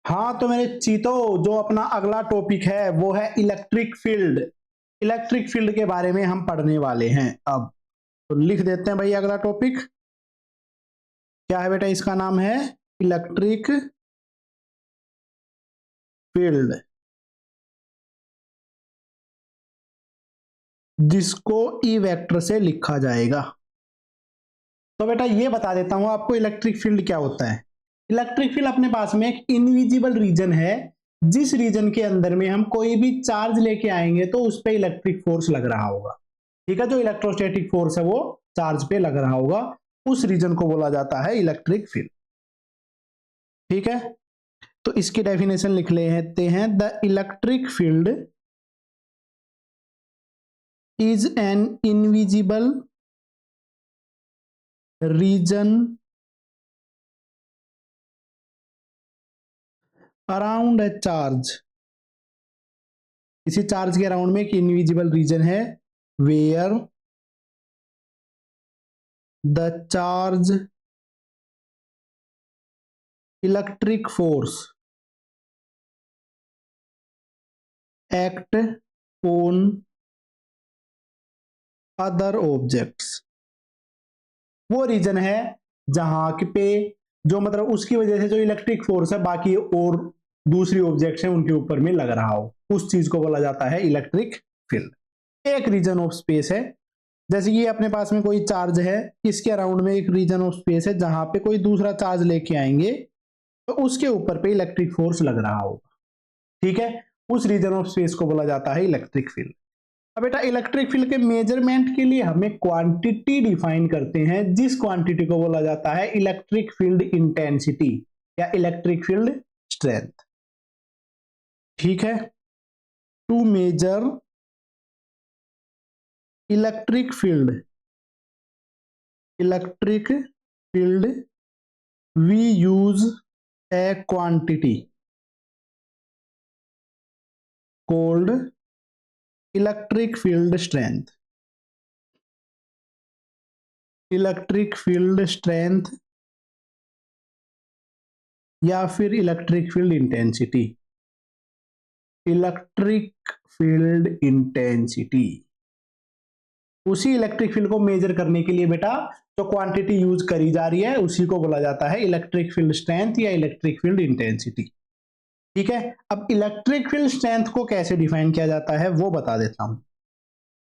हाँ तो मेरे चीतो, जो अपना अगला टॉपिक है वो है इलेक्ट्रिक फील्ड। इलेक्ट्रिक फील्ड के बारे में हम पढ़ने वाले हैं। अब तो लिख देते हैं भाई, अगला टॉपिक क्या है बेटा? इसका नाम है इलेक्ट्रिक फील्ड, जिसको ई वेक्टर से लिखा जाएगा। तो बेटा ये बता देता हूं आपको इलेक्ट्रिक फील्ड क्या होता है। इलेक्ट्रिक फील्ड अपने पास में एक इनविजिबल रीजन है, जिस रीजन के अंदर में हम कोई भी चार्ज लेके आएंगे तो उस पर इलेक्ट्रिक फोर्स लग रहा होगा। ठीक है, जो इलेक्ट्रोस्टैटिक फोर्स है वो चार्ज पे लग रहा होगा, उस रीजन को बोला जाता है इलेक्ट्रिक फील्ड। ठीक है, तो इसकी डेफिनेशन लिख लेते हैं। The electric field is an invisible region around a charge. इसी चार्ज के अराउंड में एक इनविजिबल रीजन है, where the charge electric force act on other objects. वो रीजन है जहां पे जो मतलब उसकी वजह से जो इलेक्ट्रिक फोर्स है बाकी और दूसरी ऑब्जेक्ट्स हैं उनके ऊपर में लग रहा हो, उस चीज को बोला जाता है इलेक्ट्रिक फील्ड। एक रीजन ऑफ स्पेस है, जैसे कि अपने पास में कोई चार्ज है, इसके अराउंड में एक रीजन ऑफ स्पेस है जहां पे कोई दूसरा चार्ज लेके आएंगे तो उसके ऊपर पे इलेक्ट्रिक फोर्स लग रहा होगा। ठीक है, उस रीजन ऑफ स्पेस को बोला जाता है इलेक्ट्रिक फील्ड। अब बेटा इलेक्ट्रिक फील्ड के मेजरमेंट के लिए हमें क्वांटिटी डिफाइन करते हैं, जिस क्वांटिटी को बोला जाता है इलेक्ट्रिक फील्ड इंटेंसिटी या इलेक्ट्रिक फील्ड स्ट्रेंथ। ठीक है, to measure electric field we use a quantity called electric field strength. Electric field strength या फिर electric field intensity. Electric field intensity उसी इलेक्ट्रिक फील्ड को मेजर करने के लिए बेटा जो क्वांटिटी यूज करी जा रही है उसी को बोला जाता है इलेक्ट्रिक फील्ड स्ट्रेंथ या इलेक्ट्रिक फील्ड इंटेंसिटी। ठीक है, अब इलेक्ट्रिक फील्ड स्ट्रेंथ को कैसे डिफाइन किया जाता है वो बता देता हूं।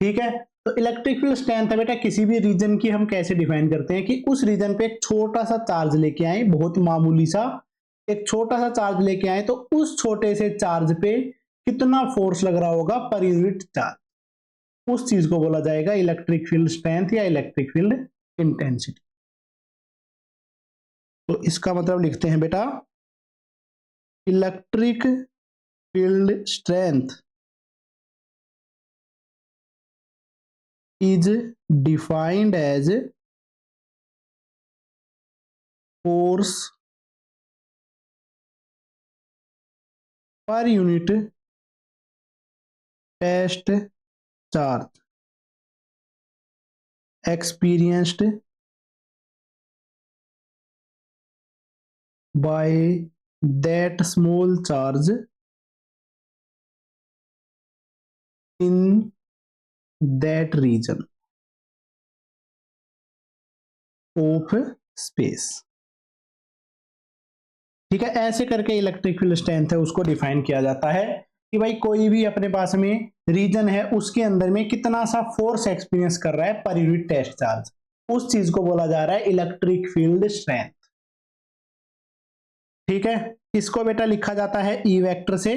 ठीक है, तो इलेक्ट्रिक फील्ड स्ट्रेंथ है बेटा किसी भी रीजन की हम कैसे डिफाइन करते हैं कि उस रीजन पे एक छोटा सा चार्ज लेके आए, बहुत मामूली सा एक छोटा सा चार्ज लेके आए, तो उस छोटे से चार्ज पे कितना फोर्स लग रहा होगा पर यूनिट चार्ज, उस चीज को बोला जाएगा इलेक्ट्रिक फील्ड स्ट्रेंथ या इलेक्ट्रिक फील्ड इंटेंसिटी। तो इसका मतलब लिखते हैं बेटा, electric field strength is defined as force per unit test charge experienced by that small charge in that region of space। ठीक है, ऐसे करके इलेक्ट्रिक फील्ड स्ट्रेंथ है उसको डिफाइन किया जाता है कि भाई कोई भी अपने पास में रीजन है उसके अंदर में कितना सा फोर्स एक्सपीरियंस कर रहा है पर यूनिट टेस्ट चार्ज, उस चीज को बोला जा रहा है इलेक्ट्रिक फील्ड स्ट्रेंथ। ठीक है, इसको बेटा लिखा जाता है ई वेक्टर से।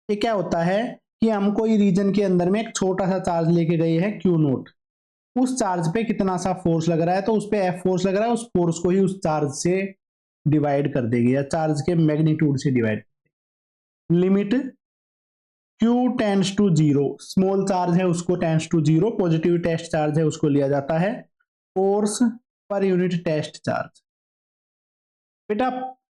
ये क्या होता है कि हम कोई रीजन के अंदर में एक छोटा सा चार्ज लेके गए हैं क्यू नोट, उस चार्ज पे कितना सा फोर्स लग रहा है तो उस पे एफ फोर्स लग रहा है, उस फोर्स को ही उस चार्ज से डिवाइड कर देगी या चार्ज के मैग्नीट्यूड से divide. Limit Q tends to zero, small charge है उसको tends to zero, positive test charge है उसको लिया जाता है फोर्स पर यूनिट टेस्ट चार्ज। बेटा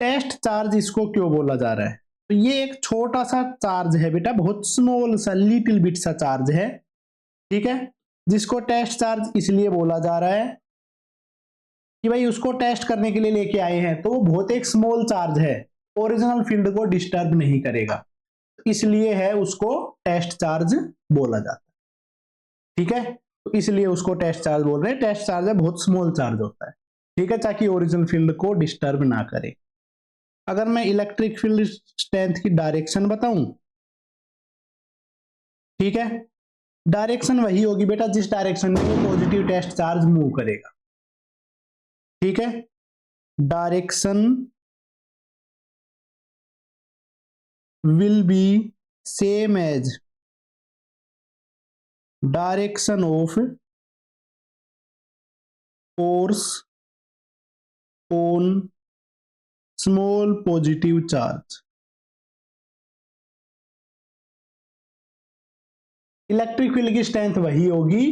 टेस्ट चार्ज इसको क्यों बोला जा रहा है, तो ये एक छोटा सा चार्ज है बेटा, बहुत स्मॉल सा लिटिल बिट सा चार्ज है। ठीक है, जिसको टेस्ट चार्ज इसलिए बोला जा रहा है कि भाई उसको टेस्ट करने के लिए लेके आए हैं, तो वो बहुत एक स्मॉल चार्ज है, ओरिजिनल फील्ड को डिस्टर्ब नहीं करेगा, इसलिए है उसको टेस्ट चार्ज बोला जाता है। ठीक है, तो इसलिए उसको टेस्ट चार्ज बोल रहे हैं। टेस्ट चार्ज है बहुत स्मॉल चार्ज होता है, ठीक है, ताकि ओरिजिनल फील्ड को डिस्टर्ब ना करे। अगर मैं इलेक्ट्रिक फील्ड स्ट्रेंथ की डायरेक्शन बताऊं, ठीक है, डायरेक्शन वही होगी बेटा जिस डायरेक्शन में वो पॉजिटिव टेस्ट चार्ज मूव करेगा। ठीक है, direction will be same as direction of force on small positive charge. Electric field की स्ट्रेंथ वही होगी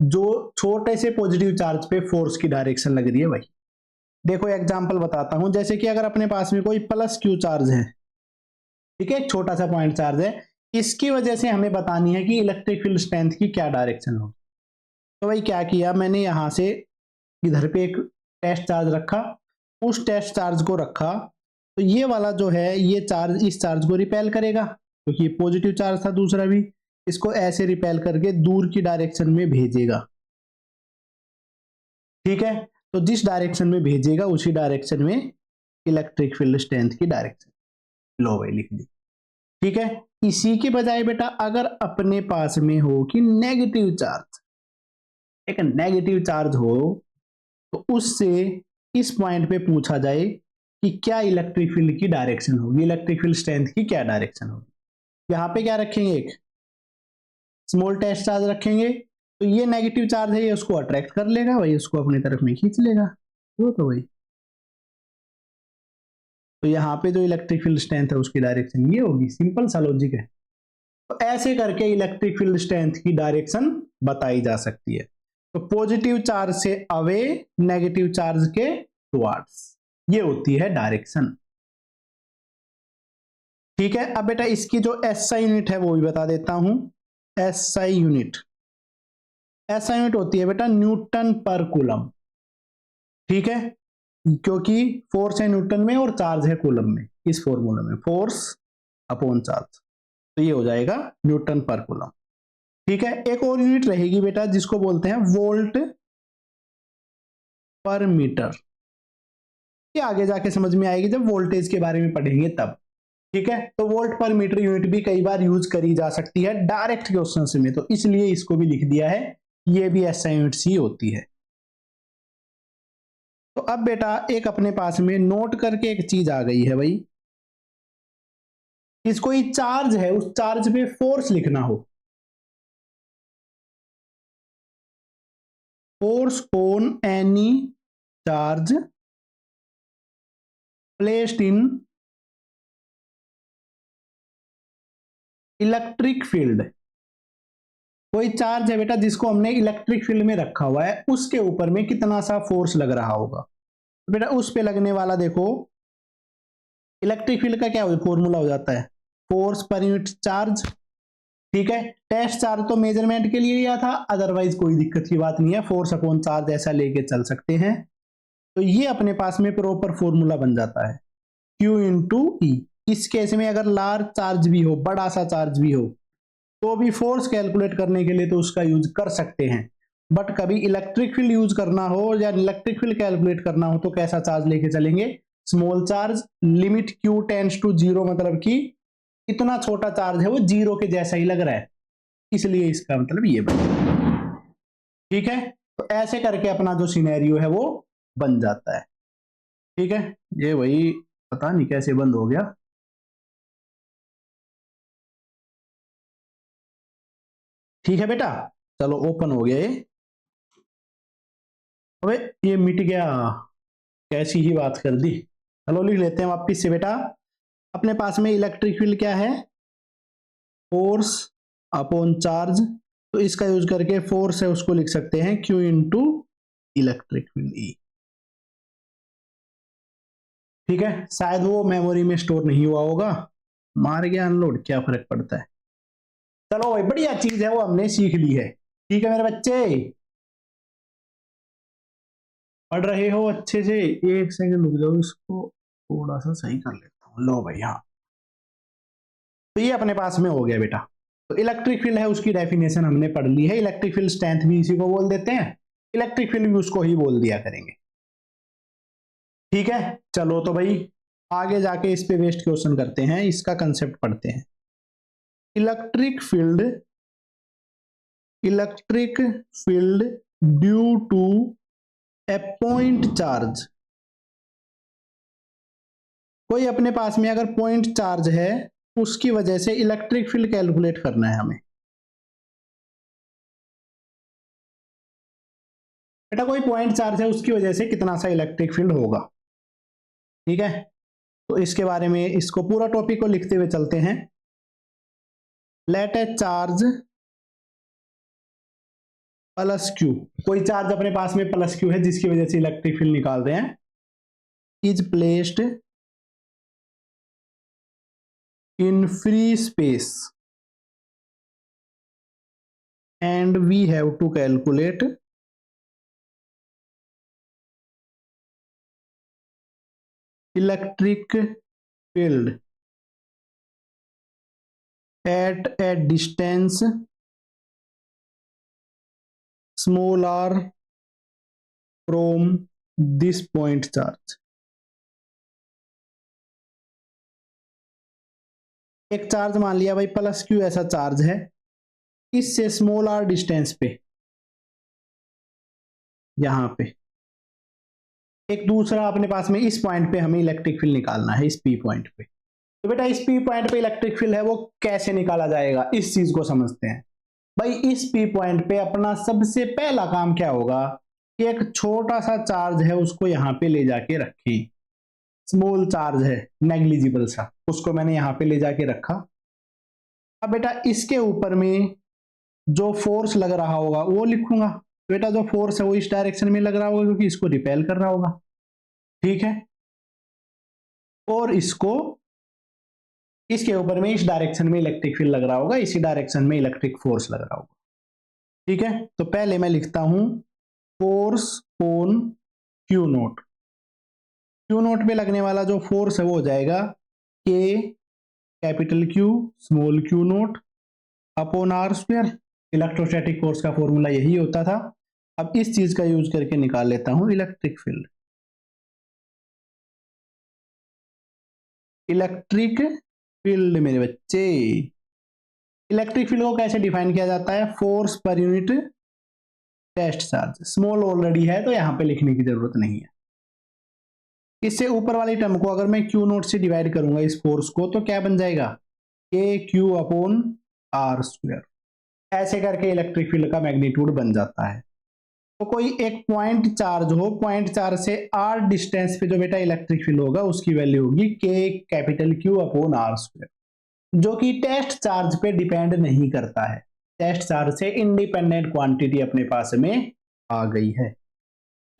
जो छोटे से पॉजिटिव चार्ज पे फोर्स की डायरेक्शन लग रही है वही। देखो एग्जांपल बताता हूं, जैसे कि अगर अपने पास में कोई प्लस क्यू चार्ज है, ठीक है, एक छोटा सा पॉइंट चार्ज है, इसकी वजह से हमें बतानी है कि इलेक्ट्रिक फील्ड स्ट्रेंथ की क्या डायरेक्शन होगी। तो भाई क्या किया मैंने, यहां से इधर पे एक टेस्ट चार्ज रखा, उस टेस्ट चार्ज को रखा, तो ये वाला जो है ये चार्ज इस चार्ज को रिपेल करेगा क्योंकि तो पॉजिटिव चार्ज था दूसरा भी, इसको ऐसे रिपेल करके दूर की डायरेक्शन में भेजेगा। ठीक है, तो जिस डायरेक्शन में भेजेगा उसी डायरेक्शन में इलेक्ट्रिक फील्ड स्ट्रेंथ की डायरेक्शन लो भाई लिख दी। ठीक है, इसी के बजाय बेटा अगर अपने पास में हो कि नेगेटिव चार्ज, एक नेगेटिव चार्ज हो, तो उससे इस पॉइंट पे पूछा जाए कि क्या इलेक्ट्रिक फील्ड की डायरेक्शन होगी, इलेक्ट्रिक फील्ड स्ट्रेंथ की क्या डायरेक्शन होगी। यहां पे क्या रखेंगे, एक स्मॉल टेस्ट चार्ज रखेंगे, तो ये नेगेटिव चार्ज है, ये उसको अट्रैक्ट कर लेगा भाई, उसको अपनी तरफ में खींच लेगा। तो भाई तो यहाँ पे जो इलेक्ट्रिक फील्ड स्ट्रेंथ है उसकी डायरेक्शन ये होगी, सिंपल सा लॉजिक है। तो ऐसे करके इलेक्ट्रिक फील्ड स्ट्रेंथ की डायरेक्शन बताई जा सकती है। तो पॉजिटिव चार्ज से अवे, नेगेटिव चार्ज के टुवर्ड्स, ये होती है डायरेक्शन। ठीक है, अब बेटा इसकी जो एसआई यूनिट है वो भी बता देता हूं। एसआई यूनिट, एसआई यूनिट होती है बेटा न्यूटन पर कूलम। ठीक है, क्योंकि फोर्स है न्यूटन में और चार्ज है कूलम में, इस फॉर्मूला में फोर्स अपॉन चार्ज, तो ये हो जाएगा न्यूटन पर कूलम। ठीक है, एक और यूनिट रहेगी बेटा जिसको बोलते हैं वोल्ट पर मीटर, ये आगे जाके समझ में आएगी जब वोल्टेज के बारे में पढ़ेंगे तब। ठीक है, तो वोल्ट पर मीटर यूनिट भी कई बार यूज करी जा सकती है डायरेक्ट क्वेश्चन में, तो इसलिए इसको भी लिख दिया है, ये भी एसआई यूनिट्स ही होती है। तो अब बेटा एक अपने पास में नोट करके एक चीज आ गई है भाई, इस कोई चार्ज है उस चार्ज पे फोर्स लिखना हो, force on any charge placed in electric field. कोई चार्ज है बेटा जिसको हमने इलेक्ट्रिक फील्ड में रखा हुआ है, उसके ऊपर में कितना सा फोर्स लग रहा होगा। तो बेटा उस पे लगने वाला देखो इलेक्ट्रिक फील्ड का क्या फॉर्मूला हो जाता है, फोर्स पर यूनिट चार्ज। ठीक है, टेस्ट चार्ज तो मेजरमेंट के लिए लिया था, अदरवाइज कोई दिक्कत की बात नहीं है, फोर्स अपॉन चार्ज ऐसा लेके चल सकते हैं। तो ये अपने पास में प्रॉपर फॉर्मूला बन जाता है Q इंटू ई। इस केस में अगर लार्ज चार्ज भी हो, बड़ा सा चार्ज भी हो, तो भी फोर्स कैलकुलेट करने के लिए तो उसका यूज कर सकते हैं, बट कभी इलेक्ट्रिक फील्ड यूज करना हो या इलेक्ट्रिक फील्ड कैलकुलेट करना हो तो कैसा चार्ज लेके चलेंगे, small charge, limit Q tends to zero, मतलब कि इतना छोटा चार्ज है वो जीरो के जैसा ही लग रहा है, इसलिए इसका मतलब ये बन। ठीक है, तो ऐसे करके अपना जो सिनेरियो है वो बन जाता है। ठीक है, ये वही पता नहीं कैसे बंद हो गया। ठीक है बेटा, चलो ओपन हो गया ये। अबे ये मिट गया, कैसी ही बात कर दी। चलो लिख लेते हैं वापिस से बेटा, अपने पास में इलेक्ट्रिक फील्ड क्या है, फोर्स अपॉन चार्ज, तो इसका यूज करके फोर्स है उसको लिख सकते हैं Q into electric field E। ठीक है, शायद वो मेमोरी में स्टोर नहीं हुआ होगा, मार गया अनलोड, क्या फर्क पड़ता है। चलो भाई बढ़िया चीज है वो हमने सीख ली है। ठीक है मेरे बच्चे। पढ़ रहे हो अच्छे से? एक सेकंड रुक जाओ, इसको थोड़ा सा सही कर लेता हूँ। लो भाई, हाँ, तो ये अपने पास में हो गया बेटा। तो इलेक्ट्रिक फील्ड है, उसकी डेफिनेशन हमने पढ़ ली है। इलेक्ट्रिक फील्ड स्ट्रेंथ भी इसी को बोल देते हैं, इलेक्ट्रिक फील्ड भी उसको ही बोल दिया करेंगे। ठीक है, चलो तो भाई आगे जाके इस पे बेस्ड क्वेश्चन करते हैं, इसका कंसेप्ट पढ़ते हैं। Electric field, electric field due to a point charge. कोई अपने पास में अगर पॉइंट चार्ज है, उसकी वजह से इलेक्ट्रिक फील्ड कैलकुलेट करना है हमें। बेटा कोई पॉइंट चार्ज है, उसकी वजह से कितना सा इलेक्ट्रिक फील्ड होगा। ठीक है, तो इसके बारे में, इसको पूरा टॉपिक को लिखते हुए चलते हैं। Let a charge plus Q, कोई चार्ज अपने पास में प्लस क्यू है जिसकी वजह से इलेक्ट्रिक फील्ड निकाल रहे हैं, is placed in free space and we have to calculate electric field at a distance small r from this point charge। एक चार्ज मान लिया भाई प्लस क्यू, ऐसा चार्ज है, इससे स्मॉल आर डिस्टेंस पे, यहां पे एक दूसरा अपने पास में, इस पॉइंट पे हमें इलेक्ट्रिक फील्ड निकालना है, इस पी पॉइंट पे। तो बेटा इस पी पॉइंट पे इलेक्ट्रिक फील्ड है, वो कैसे निकाला जाएगा, इस चीज को समझते हैं। भाई इस पी पॉइंट पे अपना सबसे पहला काम क्या होगा कि एक छोटा सा चार्ज है, उसको यहां पे ले जाके रखें। स्मॉल चार्ज है, नेग्लिजिबल सा, उसको मैंने यहां पे ले जाके रखा। अब बेटा इसके ऊपर में जो फोर्स लग रहा होगा वो लिखूंगा। बेटा जो फोर्स है वो इस डायरेक्शन में लग रहा होगा, क्योंकि इसको रिपेल कर रहा होगा। ठीक है, और इसको, इसके ऊपर में इस डायरेक्शन में इलेक्ट्रिक फील्ड लग रहा होगा, इसी डायरेक्शन में इलेक्ट्रिक फोर्स लग रहा होगा। ठीक है, तो पहले मैं लिखता हूं force on Q note. Q note पे लगने वाला जो फोर्स है वो हो जाएगा K capital Q small Q naught upon R square. Electrostatic force का फॉर्मूला यही होता था। अब इस चीज का यूज करके निकाल लेता हूं इलेक्ट्रिक फील्ड। इलेक्ट्रिक फील्ड मेरे बच्चे, इलेक्ट्रिक फील्ड को कैसे डिफाइन किया जाता है, फोर्स पर unit test charge. Small already है तो यहां पे लिखने की जरूरत नहीं है। इससे ऊपर वाली टर्म को अगर मैं क्यू नोट से डिवाइड करूंगा इस फोर्स को, तो क्या बन जाएगा, के क्यू अपॉन आर स्क्वायर। ऐसे करके इलेक्ट्रिक फील्ड का मैग्नीट्यूड बन जाता है। तो कोई एक पॉइंट चार्ज हो, पॉइंट चार्ज से आर डिस्टेंस पे जो बेटा इलेक्ट्रिक फील्ड होगा उसकी वैल्यू होगी K capital Q upon R square, जो कि टेस्ट चार्ज पे डिपेंड नहीं करता है। टेस्ट चार्ज से इंडिपेंडेंट क्वांटिटी अपने पास में आ गई है।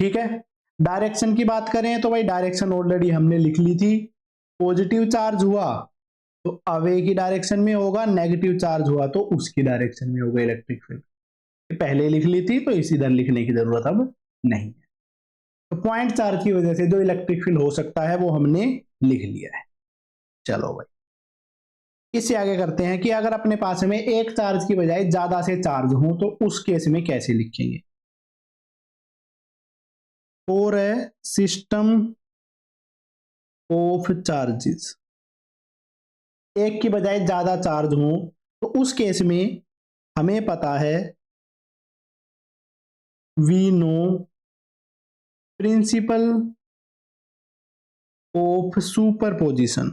ठीक है, डायरेक्शन की बात करें तो भाई डायरेक्शन ऑलरेडी हमने लिख ली थी। पॉजिटिव चार्ज हुआ तो अवे की डायरेक्शन में होगा, नेगेटिव चार्ज हुआ तो उसकी डायरेक्शन में होगा इलेक्ट्रिक फील्ड। पहले लिख ली थी तो इसी तरह लिखने की जरूरत अब नहीं है। तो पॉइंट चार्ज की वजह से जो इलेक्ट्रिक फील्ड हो सकता है वो हमने लिख लिया है। चलो भाई इससे आगे करते हैं कि अगर अपने पास में एक चार्ज की बजाय ज्यादा से चार्ज हो तो उस केस में कैसे लिखेंगे। For a system of charges, एक की बजाय ज्यादा चार्ज हो तो उस केस में हमें पता है, we know principle of superposition.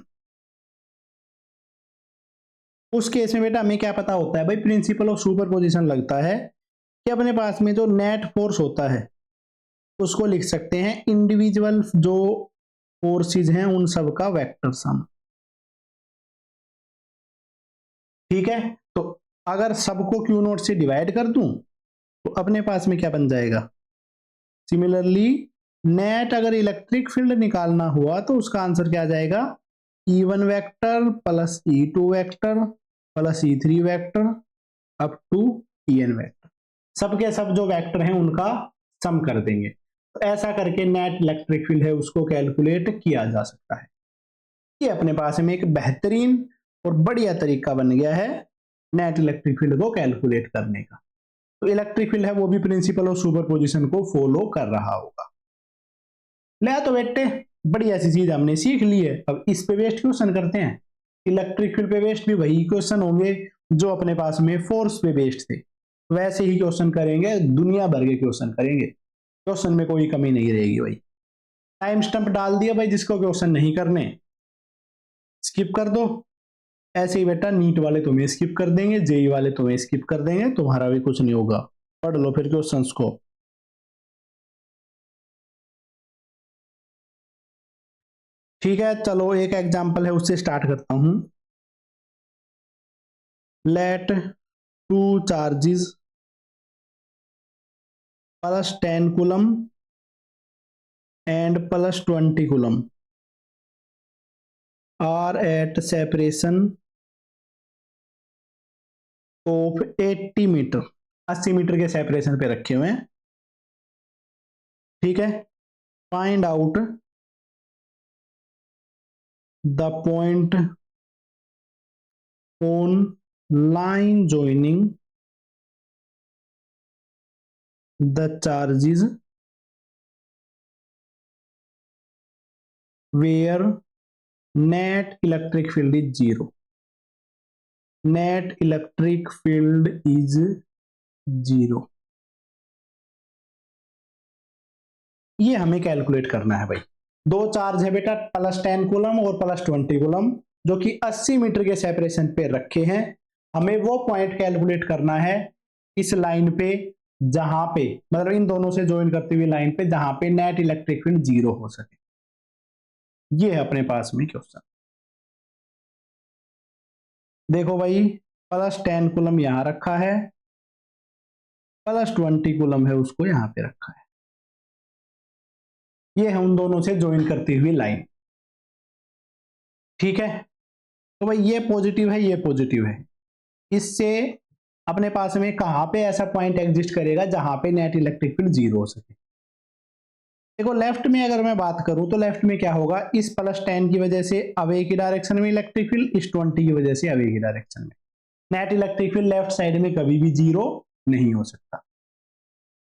उस केस में बेटा हमें क्या पता होता है, भाई प्रिंसिपल ऑफ सुपरपोजिशन लगता है कि अपने पास में जो नेट फोर्स होता है उसको लिख सकते हैं इंडिविजुअल जो फोर्सेस हैं उन सब का वेक्टर सम। ठीक है, तो अगर सबको क्यू नोट से डिवाइड कर दूं तो अपने पास में क्या बन जाएगा, सिमिलरली नेट अगर इलेक्ट्रिक फील्ड निकालना हुआ तो उसका आंसर क्या आ जाएगा, E1 vector plus E2 vector plus E3 vector up to En vector. सबके सब जो वेक्टर हैं उनका सम कर देंगे। तो ऐसा करके नेट इलेक्ट्रिक फील्ड है उसको कैलकुलेट किया जा सकता है। ये अपने पास में एक बेहतरीन और बढ़िया तरीका बन गया है नेट इलेक्ट्रिक फील्ड को कैलकुलेट करने का। तो इलेक्ट्रिक फील्ड है वो भी प्रिंसिपल ऑफ सुपरपोजिशन को फॉलो कर रहा होगा। ले तो बेटे बढ़िया सी चीज हमने सीख ली है। अब इस पे बेस्ड क्वेश्चन करते हैं। इलेक्ट्रिक फील्ड पे बेस्ड भी वही क्वेश्चन होंगे जो अपने पास में फोर्स पे बेस्ड थे, वैसे ही क्वेश्चन करेंगे, दुनिया भर के क्वेश्चन करेंगे, क्वेश्चन में कोई कमी नहीं रहेगी भाई। टाइम स्टंप डाल दिया भाई, जिसको क्वेश्चन नहीं करने स्किप कर दो। ऐसे ही बेटा नीट वाले तुम्हें स्किप कर देंगे, जेई वाले तुम्हें स्किप कर देंगे, तुम्हारा भी कुछ नहीं होगा। पढ़ लो फिर क्वेश्चंस को। ठीक है, चलो एक एग्जांपल है उससे स्टार्ट करता हूं। Let two charges plus 10 coulomb and plus 20 coulomb are at separation of 80 metre, 80 metre के सेपरेशन पे रखे हुए हैं। ठीक है, find out the point on line joining the charges where net electric field is zero. Net electric field is zero. ये हमें calculate करना है भाई। दो चार्ज है बेटा, प्लस 10 कूलम और प्लस 20 कूलम, जो कि 80 मीटर के सेपरेशन पे रखे हैं। हमें वो पॉइंट कैलकुलेट करना है इस लाइन पे जहां पे, मतलब इन दोनों से ज्वाइन करती हुई लाइन पे, जहां पे नेट इलेक्ट्रिक फील्ड जीरो हो सके। ये है अपने पास में क्वेश्चन। देखो भाई, प्लस 10 कूलम यहां रखा है, प्लस 20 कूलम है उसको यहां पे रखा है। ये है उन दोनों से ज्वाइन करती हुई लाइन। ठीक है, तो भाई ये पॉजिटिव है, ये पॉजिटिव है। इससे अपने पास में कहां पे ऐसा पॉइंट एग्जिस्ट करेगा जहां पे नेट इलेक्ट्रिक फील्ड जीरो हो सके। देखो लेफ्ट में अगर मैं बात करूं तो लेफ्ट में क्या होगा, इस प्लस 10 की वजह से अवे की डायरेक्शन में इलेक्ट्रिक फील्ड, इस 20 की वजह से अवे की डायरेक्शन में। Net electric field left side में कभी भी जीरो नहीं हो सकता।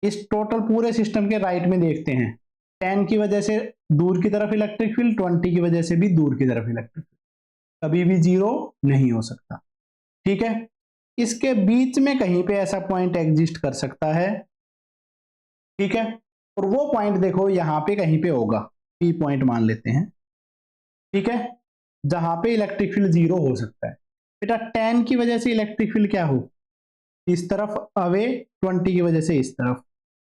इस टोटल पूरे सिस्टम के राइट में देखते हैं, 10 की वजह से दूर की तरफ इलेक्ट्रिक फील्ड, 20 की वजह से भी दूर की तरफ इलेक्ट्रिक फील्ड, कभी भी जीरो नहीं हो सकता। ठीक है, इसके बीच में कहीं पे ऐसा पॉइंट एग्जिस्ट कर सकता है। ठीक है, और वो पॉइंट देखो यहां पे कहीं पे होगा, पी पॉइंट मान लेते हैं। ठीक है, जहां पे इलेक्ट्रिक फील्ड जीरो हो सकता है। बेटा 10 की वजह से इलेक्ट्रिक फील्ड क्या हो, इस तरफ अवे, 20 की वजह से इस तरफ,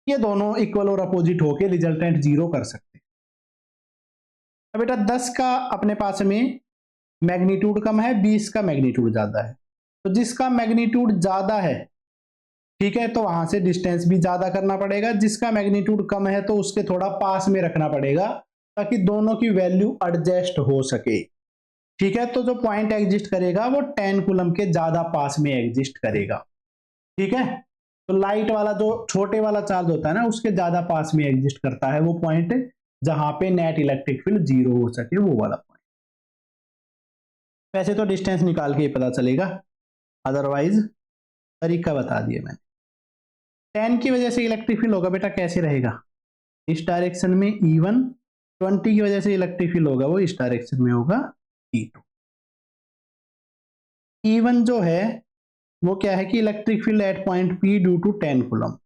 ये दोनों इक्वल और अपोजिट होके रिजल्टेंट जीरो कर सकते हैं। अब बेटा 10 का अपने पास में मैग्नीट्यूड कम है, 20 का मैग्नीट्यूड ज्यादा है। तो जिसका मैग्नीट्यूड ज्यादा है, ठीक है, तो वहां से डिस्टेंस भी ज्यादा करना पड़ेगा। जिसका मैग्नीट्यूड कम है तो उसके थोड़ा पास में रखना पड़ेगा, ताकि दोनों की वैल्यू एडजस्ट हो सके। ठीक है, तो जो पॉइंट एग्जिस्ट करेगा वो 10 कूलम के ज्यादा पास में एग्जिस्ट करेगा। ठीक है, तो लाइट वाला जो छोटे वाला चार्ज होता है ना, उसके ज्यादा पास में एग्जिस्ट करता है वो पॉइंट, जहां पे नेट इलेक्ट्रिक फील्ड जीरो हो सके, वो वाला पॉइंट। वैसे तो डिस्टेंस निकाल के ही पता चलेगा, अदरवाइज तरीका बता दिया मैंने। 10 की वजह से इलेक्ट्रिक फील्ड होगा बेटा, कैसे रहेगा, इस डायरेक्शन में E1, 20 की वजह से इलेक्ट्रिक फील्ड होगा वो इस डायरेक्शन में होगा E2। E1 जो है वो क्या है कि electric field at point P due to 10 coulomb.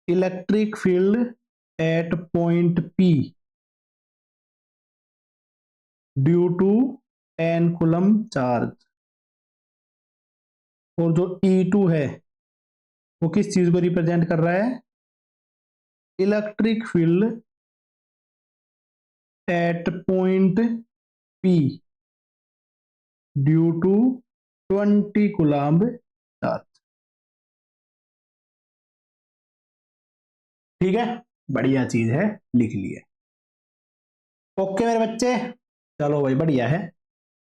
Electric field at point P due to 10 coulomb charge. और जो E2 है वो किस चीज को रिप्रेजेंट कर रहा है, electric field at point P due to 20 coulomb charge. ठीक है, बढ़िया चीज है, लिख लिए। ओके मेरे बच्चे, चलो भाई बढ़िया है।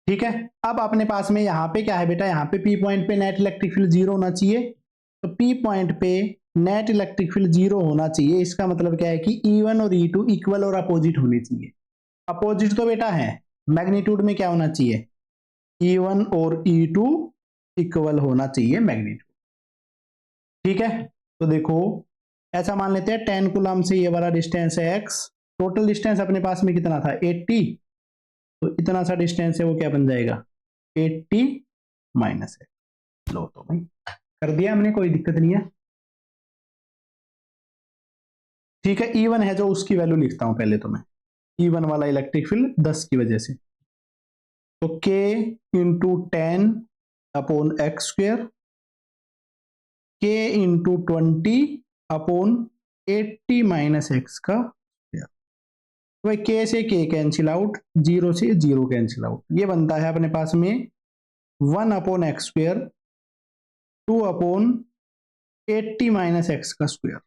ठीक है, अब अपने पास में यहाँ पे क्या है बेटा, यहाँ पे P पॉइंट पे नेट इलेक्ट्रिक फील्ड जीरो होना चाहिए। तो P पॉइंट पे नेट इलेक्ट्रिक फील्ड 0 होना चाहिए। इसका मतलब क्या है कि E1 और E2 इक्वल और अपोजिट होने चाहिए। अपोजिट तो बेटा है, मैग्नीट्यूड में क्या होना चाहिए, E1 और E2 इक्वल होना चाहिए मैग्नीट्यूड। ठीक है, तो देखो ऐसा मान लेते हैं 10 कूलम से ये वाला डिस्टेंस है x, टोटल डिस्टेंस अपने पास में कितना था 80, तो इतना सा डिस्टेंस है वो क्या बन जाएगा 80 माइनस x। लो तो भाई कर दिया हमने, कोई दिक्कत नहीं है। ठीक है, E1 है जो उसकी वैल्यू लिखता हूं पहले तो मैं, E1 वाला इलेक्ट्रिक फील्ड 10 की वजह से, तो k into 10 upon x square, k into 20 upon 80 minus x का स्क्वायर। भाई k से k कैंसिल आउट, 0 से 0 कैंसिल आउट, ये बनता है अपने पास में 1 upon x square 2 upon 80 minus x का स्क्वायर।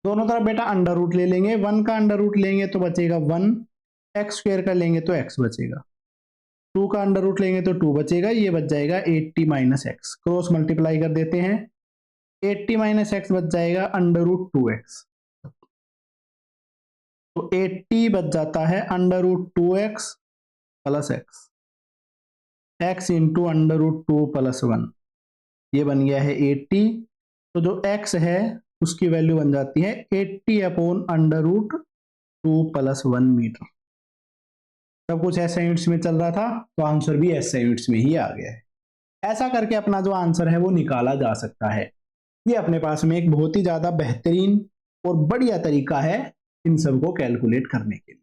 दोनों तरफ बेटा अंडर रूट ले लेंगे, 1 का अंडर रूट लेंगे तो बचेगा 1, एक्स स्क्वायर का लेंगे तो x बचेगा, 2 का अंडर रूट लेंगे तो 2 बचेगा, ये बच जाएगा 80 माइनस एक्स। क्रॉस मल्टीप्लाई कर देते हैं, 80 माइनस एक्स बच जाएगा अंडर रूट 2x, तो 80 बच जाता है under root 2x plus X, X into under root 2 plus 1, ये बन गया है 80। तो जो x है उसकी वैल्यू बन जाती है 80 upon under root 2 plus 1 metre. सब कुछ ऐसे यूनिट्स में चल रहा था तो आंसर भी ऐसे यूनिट्स में ही आ गया है। ऐसा करके अपना जो आंसर है वो निकाला जा सकता है। ये अपने पास में एक बहुत ही ज्यादा बेहतरीन और बढ़िया तरीका है इन सबको कैलकुलेट करने के लिए।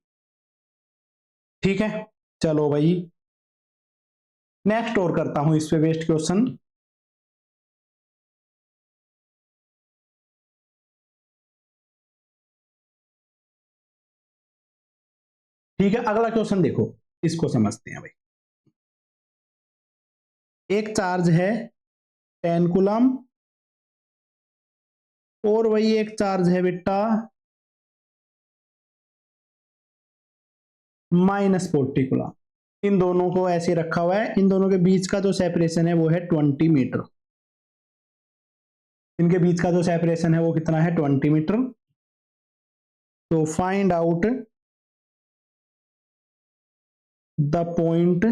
ठीक है, चलो भाई नेक्स्ट और करता हूं इस पे बेस्ड क्वेश्चन। ठीक है, अगला क्वेश्चन देखो, इसको समझते हैं भाई। एक चार्ज है 10 कूलम और वही एक चार्ज है बेटा -40 कूलम। इन दोनों को ऐसे रखा हुआ है, इन दोनों के बीच का जो सेपरेशन है वो है 20 मीटर। इनके बीच का जो सेपरेशन है वो कितना है 20 मीटर। तो find out the point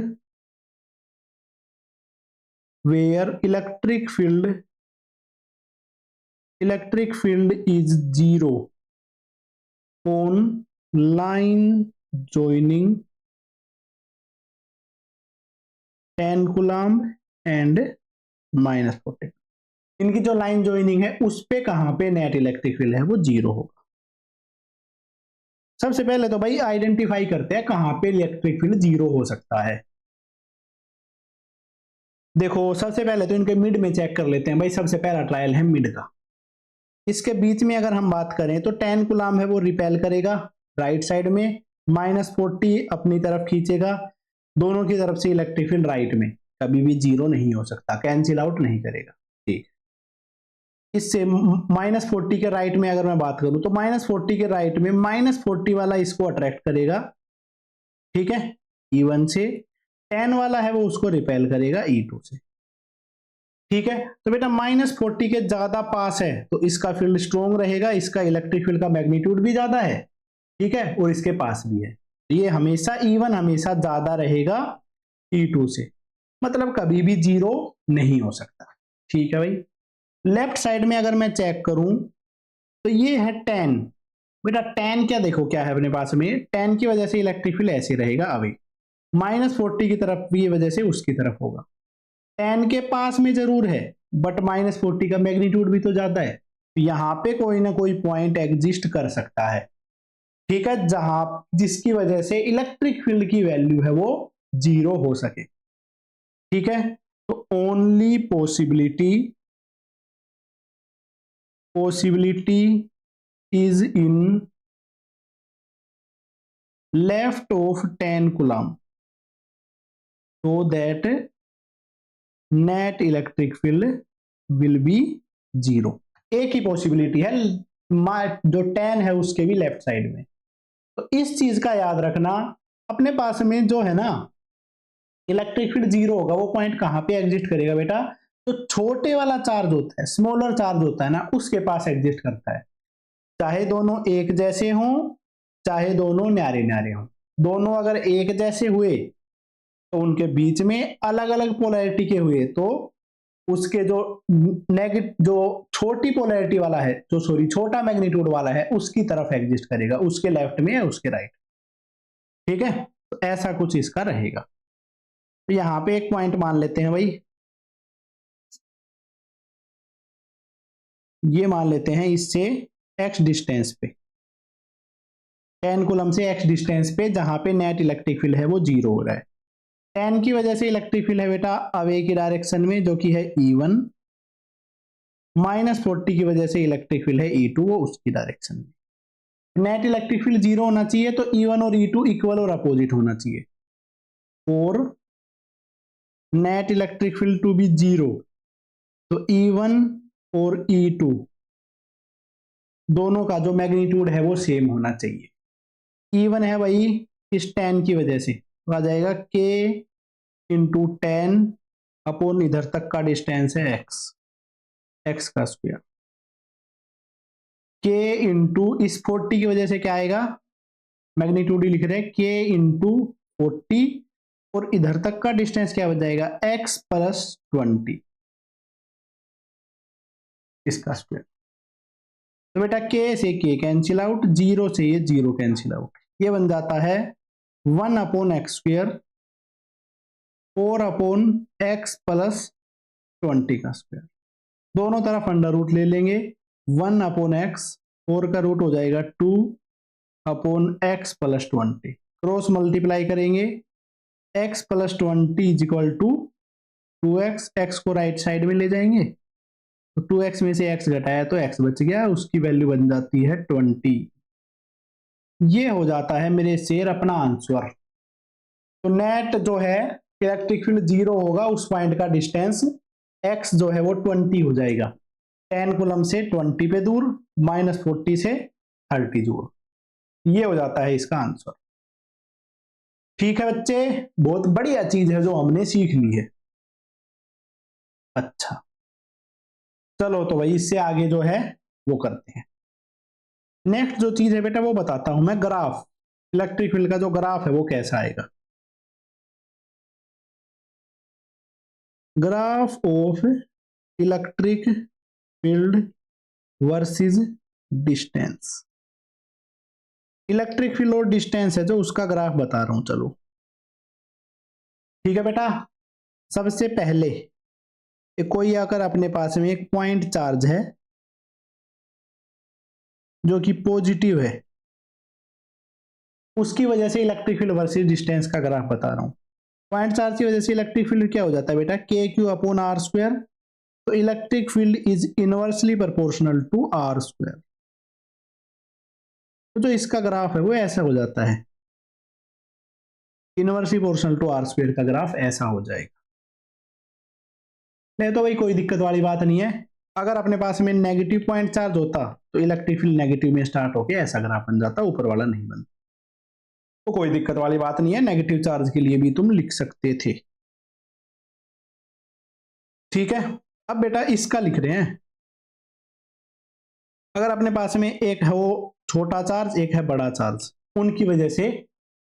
where electric field is 0 on line joining 10 coulomb and -40। इनकी जो लाइन ज्वाइनिंग है उस पे कहां पे नेट इलेक्ट्रिक फील्ड है वो 0 होगा। सबसे पहले तो भाई आइडेंटिफाई करते हैं कहां पे इलेक्ट्रिक फील्ड 0 हो सकता है। देखो सबसे पहले तो इनके मिड में चेक कर लेते हैं भाई, सबसे पहला ट्रायल है मिड का। इसके बीच में अगर हम बात करें तो 10 कूलम है वो रिपेल करेगा राइट साइड में, -40 अपनी तरफ खींचेगा, दोनों की तरफ से इलेक्ट्रिक फील्ड राइट में, कभी भी 0 नहीं हो सकता, कैंसिल आउट नहीं करेगा। ठीक, इससे -40 के राइट में अगर मैं बात करूं तो -40 के राइट में -40 वाला इसको अट्रैक्ट करेगा। ठीक है, E1 से 10 वाला है वो उसको रिपेल करेगा E2 से। ठीक है, तो बेटा -40 के ज्यादा पास है तो इसका फील्ड स्ट्रॉन्ग रहेगा, इसका इलेक्ट्रिक फील्ड का मैग्नीट्यूड भी ज्यादा है। ठीक है, और इसके पास भी है, ये हमेशा E1 हमेशा ज्यादा रहेगा E2 से, मतलब कभी भी 0 नहीं हो सकता। ठीक है भाई, लेफ्ट साइड में अगर मैं चेक करूं तो ये है 10। बेटा 10 क्या, देखो क्या है अपने पास में, 10 की वजह से इलेक्ट्रिक फील्ड ऐसे रहेगा अभी, -40 की तरफ भी ये वजह से उसकी तरफ होगा। 10 के पास में जरूर है बट -40 का मैग्नीट्यूड भी तो ज्यादा है, यहां पे कोई ना कोई पॉइंट एग्जिस्ट कर सकता है। ठीक है, जहां जिसकी वजह से इलेक्ट्रिक फील्ड की वैल्यू है वो 0 हो सके। ठीक है, तो only possibility is in left of 10 coulomb so that net electric field will be 0। एक ही पॉसिबिलिटी है जो 10 है उसके भी लेफ्ट साइड में। तो इस चीज का याद रखना, अपने पास में जो है ना इलेक्ट्रिक फील्ड 0 होगा वो पॉइंट कहां पे एग्जिस्ट करेगा बेटा, तो छोटे वाला चार्ज होता है, स्मॉलर चार्ज होता है ना, उसके पास एग्जिस्ट करता है। चाहे दोनों एक जैसे हों, चाहे दोनों न्यारे न्यारे हों, दोनों अगर एक जैसे हुए तो उनके बीच में अलग अलग पोलैरिटी के हुए तो उसके जो जो छोटी पोलैरिटी वाला है, जो सॉरी छोटा मैग्नीट्यूड वाला है, उसकी तरफ एग्जिस्ट करेगा, उसके लेफ्ट में या उसके राइट। ठीक है, तो ऐसा कुछ इसका रहेगा। तो यहां पे एक पॉइंट मान लेते हैं भाई, ये मान लेते हैं इससे x डिस्टेंस पे, 10 कूलम से x डिस्टेंस पे, जहां पे नेट इलेक्ट्रिक फील्ड है वो 0 हो रहा है। 10 की वजह से इलेक्ट्रिक फील्ड है बेटा अवे की डायरेक्शन में, जो कि है E1, -40 की वजह से इलेक्ट्रिक फील्ड है E2, वो उसकी डायरेक्शन में। नेट इलेक्ट्रिक फील्ड 0 होना चाहिए, तो E1 और E2 इक्वल और अपोजिट होना चाहिए। और net electric field to be 0, तो E1 और E2 दोनों का जो मैग्नीट्यूड है वो सेम होना चाहिए। E1 है भाई इस 10 की वजह से, तो आ जाएगा K इंटू 10 अपॉन इधर तक का डिस्टेंस है x का स्क्वायर, K इंटू इस 40 की वजह से क्या आएगा, मैग्नीट्यूड ही लिख रहे हैं, K इंटू 40, और इधर तक का डिस्टेंस क्या हो जाएगा, x प्लस 20 इसका स्क्वायर। तो बेटा K से K कैंसिल आउट, 0 से ये 0 कैंसिल आउट, ये बन जाता है 1 upon x square 4 upon X plus 20 का स्क्वायर। दोनों तरफ अंडर रूट ले लेंगे, 1 अपॉन एक्स, 4 का रूट हो जाएगा 2 upon X plus 20, cross multiply करेंगे, x plus 20 is equal to 2x, x को राइट साइड में ले जाएंगे, तो 2x में से x घटाया तो x बच गया, उसकी वैल्यू बन जाती है 20। ये हो जाता है मेरे शेर अपना आंसर। तो नेट जो है इलेक्ट्रिक फील्ड 0 होगा, उस पॉइंट का डिस्टेंस x जो है वो 20 हो जाएगा, 10 कूलम से 20 पे दूर, -40 से 30 दूर। ये हो जाता है इसका आंसर। ठीक है बच्चे, बहुत बढ़िया चीज है जो हमने सीख ली है। अच्छा चलो, तो भाई इससे आगे जो है वो करते हैं। नेक्स्ट जो चीज है बेटा वो बताता हूं मैं, ग्राफ, इलेक्ट्रिक फील्ड का जो ग्राफ है वो कैसा आएगा। Graph of electric field versus distance, electric field और डिस्टेंस है जो उसका ग्राफ बता रहा हूं, चलो ठीक है बेटा। सबसे पहले कोई अगर अपने पास में एक पॉइंट चार्ज है जो कि पॉजिटिव है, उसकी वजह से इलेक्ट्रिक फील्ड वर्सेस डिस्टेंस का ग्राफ बता रहा हूं। पॉइंट चार्ज की वजह से इलेक्ट्रिक फील्ड क्या हो जाता है बेटा, K Q upon R square, तो electric field is inversely proportional to R square. तो जो इसका ग्राफ है वो ऐसा हो जाता है, inversely proportional to R square का ग्राफ ऐसा हो जाएगा। नहीं तो भाई कोई दिक्कत वाली बात नहीं है। अगर अपने पास में नेगेटिव पॉइंट चार्ज होता तो इलेक्ट्रिक फील्ड नेगेटिव में स्टार्ट होकर ऐसा ग्राफ बन जाता, ऊपर वाला नहीं बनता। तो कोई दिक्कत वाली बात नहीं है, नेगेटिव चार्ज के लिए भी तुम लिख सकते थे। ठीक है, अब बेटा इसका लिख रहे हैं। अगर अपने पास में एक है वो छोटा चार्ज, एक है बड़ा चार्ज, उनकी वजह से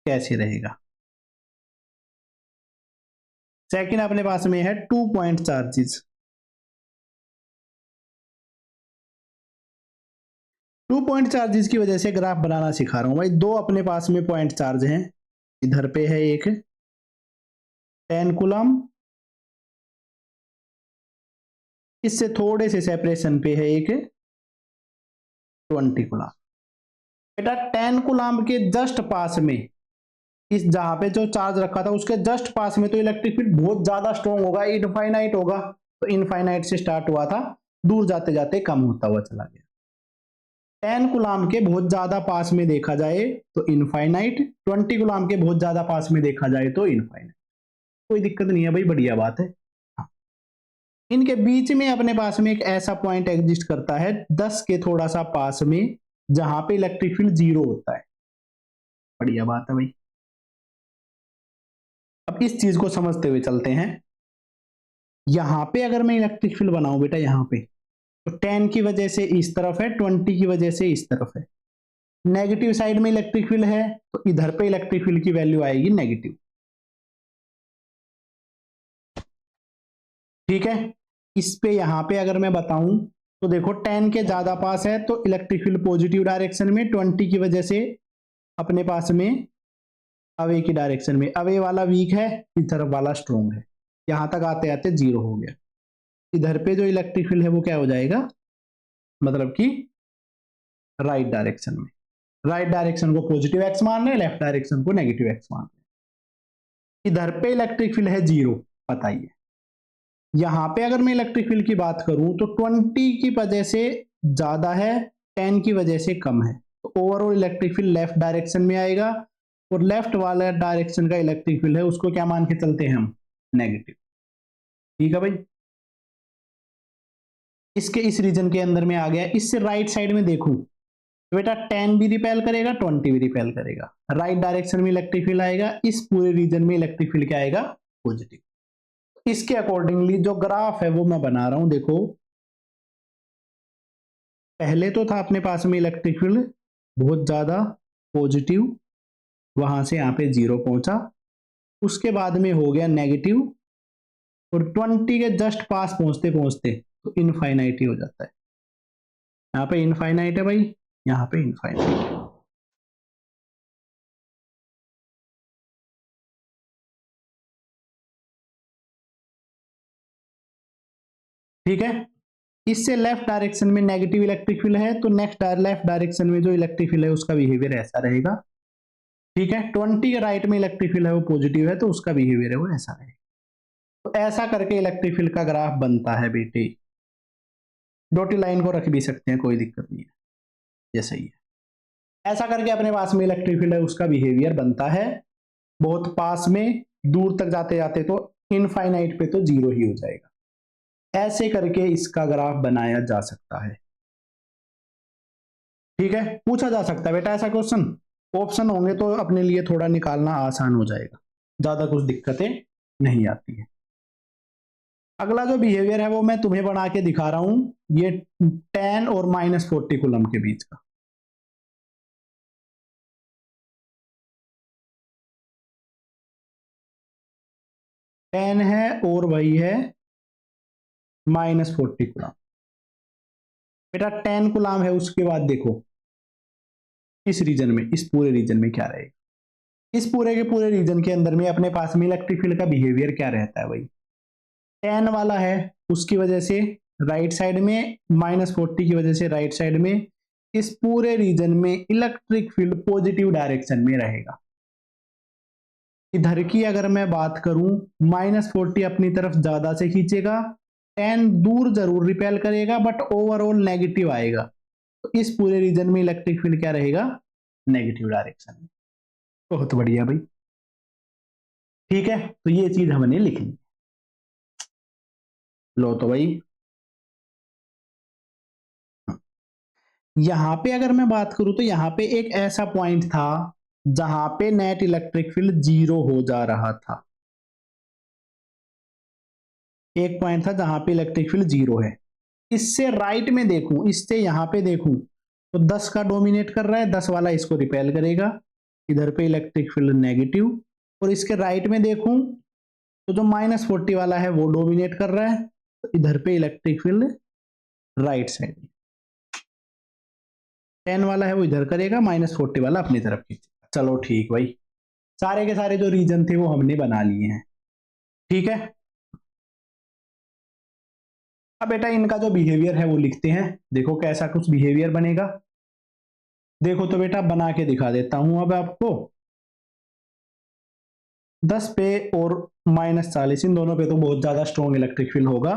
कैसे रहेगा। सेकंड अपने पास में है 2 पॉइंट चार्जेस, 2 पॉइंट चार्जेस की वजह से ग्राफ बनाना सिखा रहा हूं भाई। दो अपने पास में पॉइंट चार्ज हैं, इधर पे है एक 10 कूलम, इससे थोड़े से सेपरेशन पे है एक 20 कूलम। बेटा 10 कूलम के जस्ट पास में, इस जहां पे जो चार्ज रखा था उसके जस्ट पास में, तो इलेक्ट्रिक फील्ड बहुत ज्यादा स्ट्रॉन्ग होगा, इनफाइनाइट होगा। तो इनफाइनाइट से स्टार्ट हुआ था, दूर जाते जाते कम होता हुआ चला गया। 10 कूलम के बहुत ज्यादा पास में देखा जाए तो इनफाइनाइट, 20 कूलम के बहुत ज्यादा पास में देखा जाए तो इनफाइनाइट। कोई दिक्कत नहीं है भाई, बढ़िया बात है। इनके बीच में अपने पास में एक ऐसा पॉइंट एग्जिस्ट करता है 10 के थोड़ा सा पास में, जहां पे इलेक्ट्रिक फील्ड 0 होता है। बढ़िया बात है भाई। अब इस चीज को समझते हुए चलते हैं। यहां पे अगर मैं इलेक्ट्रिक फील्ड बनाऊं बेटा, यहां पे तो 10 की वजह से इस तरफ है, 20 की वजह से इस तरफ है। नेगेटिव साइड में इलेक्ट्रिक फील्ड है तो इधर पे इलेक्ट्रिक फील्ड की वैल्यू आएगी नेगेटिव। ठीक है, इस पे यहां पे अगर मैं बताऊं तो देखो 10 के ज्यादा पास है तो इलेक्ट्रिक फील्ड पॉजिटिव डायरेक्शन में, 20 की वजह से अपने पास में अवे की डायरेक्शन में। अवे वाला वीक है, इस तरफ वाला स्ट्रॉन्ग है। यहां तक आते आते जीरो हो गया। इधर पे जो इलेक्ट्रिक फील्ड है वो क्या हो जाएगा, मतलब कि राइट डायरेक्शन में। राइट डायरेक्शन को पॉजिटिव एक्स मान रहे हैं, लेफ्ट डायरेक्शन को नेगेटिव एक्स मान रहे हैं। इधर पे इलेक्ट्रिक फील्ड है जीरो, बताइए। यहां पे अगर मैं इलेक्ट्रिक फील्ड की बात करूं तो 20 की वजह से ज्यादा है, 10 की वजह से कम है, तो overall electric field left direction में आएगा। और लेफ्ट वाला डायरेक्शन का इलेक्ट्रिक फील्ड है उसको क्या मान के चलते हैं हम, नेगेटिव। ठीक है भाई, इसके इस रीजन के अंदर में आ गया। इससे राइट साइड में देखूं तो बेटा 10 भी रिपेल करेगा, 20 भी रिपेल करेगा, राइट डायरेक्शन में इलेक्ट्रिक फील्ड आएगा। इस पूरे रीजन में इलेक्ट्रिक फील्ड क्या आएगा, पॉजिटिव। इसके अकॉर्डिंगली जो ग्राफ है वो मैं बना रहा हूं, देखो पहले तो था अपने पास में इलेक्ट्रिक फील्ड बहुत ज्यादा पॉजिटिव, वहां से यहाँ पे जीरो पहुंचा, उसके बाद में हो गया नेगेटिव, और 20 के जस्ट पास पहुंचते पहुंचते तो इनफाइनाइट ही हो जाता है। यहाँ पे इनफाइनाइट है भाई, यहाँ पे इनफाइनाइट है। ठीक है, इससे लेफ्ट डायरेक्शन में नेगेटिव इलेक्ट्रिक फील्ड है तो नेक्स्ट लेफ्ट डायरेक्शन में जो इलेक्ट्रिक फील्ड है उसका बिहेवियर ऐसा रहेगा। ठीक है, 20 के राइट में इलेक्ट्रिक फील्ड है वो पॉजिटिव है तो उसका बिहेवियर है वो ऐसा रहेगा। तो ऐसा करके इलेक्ट्रिक फील्ड का ग्राफ बनता है बेटे। डॉटेड लाइन को रख भी सकते हैं, कोई दिक्कत नहीं है, ये सही है। ऐसा करके अपने पास में इलेक्ट्रिक फील्ड है उसका बिहेवियर बनता है। बहुत पास में, दूर तक जाते जाते तो इनफाइनाइट पे तो जीरो ही हो जाएगा। ऐसे करके इसका ग्राफ बनाया जा सकता है। ठीक है, पूछा जा सकता है बेटा ऐसा क्वेश्चन, ऑप्शन होंगे तो अपने लिए थोड़ा निकालना आसान हो जाएगा, ज्यादा कुछ दिक्कतें नहीं आती है। अगला जो बिहेवियर है वो मैं तुम्हें बना के दिखा रहा हूं, ये 10 और -40 कूलम के बीच का। टेन है और वही है -40 कूलम। बेटा 10 कूलम है, उसके बाद देखो इस रीजन में, इस पूरे रीजन में क्या रहेगा। इस पूरे के पूरे रीजन के अंदर में अपने पास में इलेक्ट्रिक फील्ड का बिहेवियर क्या रहता है भाई, 10 वाला है उसकी वजह से राइट साइड में, -40 की वजह से राइट साइड में, इस पूरे रीजन में इलेक्ट्रिक फील्ड पॉजिटिव डायरेक्शन में रहेगा। इधर की अगर मैं बात करूं, -40 अपनी तरफ ज्यादा से खींचेगा, 10 दूर जरूर रिपेल करेगा बट ओवरऑल नेगेटिव आएगा। तो इस पूरे रीजन में इलेक्ट्रिक फील्ड क्या रहेगा, नेगेटिव डायरेक्शन में। बहुत बढ़िया भाई। ठीक है, तो ये चीज हमने लिख ली। लो तो भाई, यहां पे अगर मैं बात करूं तो यहां पे एक ऐसा पॉइंट था जहां पे नेट इलेक्ट्रिक फील्ड जीरो हो जा रहा था। एक पॉइंट था जहां पे इलेक्ट्रिक फील्ड जीरो है। इससे राइट में देखूं, इससे यहां पे देखूं तो 10 का डोमिनेट कर रहा है, 10 वाला इसको रिपेल करेगा, इधर पे इलेक्ट्रिक फील्ड नेगेटिव। और इसके राइट में देखूं तो जो -40 वाला है वो डोमिनेट कर रहा है, तो इधर पे इलेक्ट्रिक फील्ड राइट साइड में, 10 वाला है वो इधर करेगा, -40 वाला अपनी तरफ खींचेगा। चलो ठीक भाई, सारे के सारे जो रीजन थे वो हमने बना लिए हैं। ठीक है, अब बेटा इनका जो बिहेवियर है वो लिखते हैं, देखो कैसा कुछ बिहेवियर बनेगा। देखो तो बेटा बना के दिखा देता हूं अब आपको। 10 पे और -40 इन दोनों पे तो बहुत ज्यादा स्ट्रॉन्ग इलेक्ट्रिक फील्ड होगा।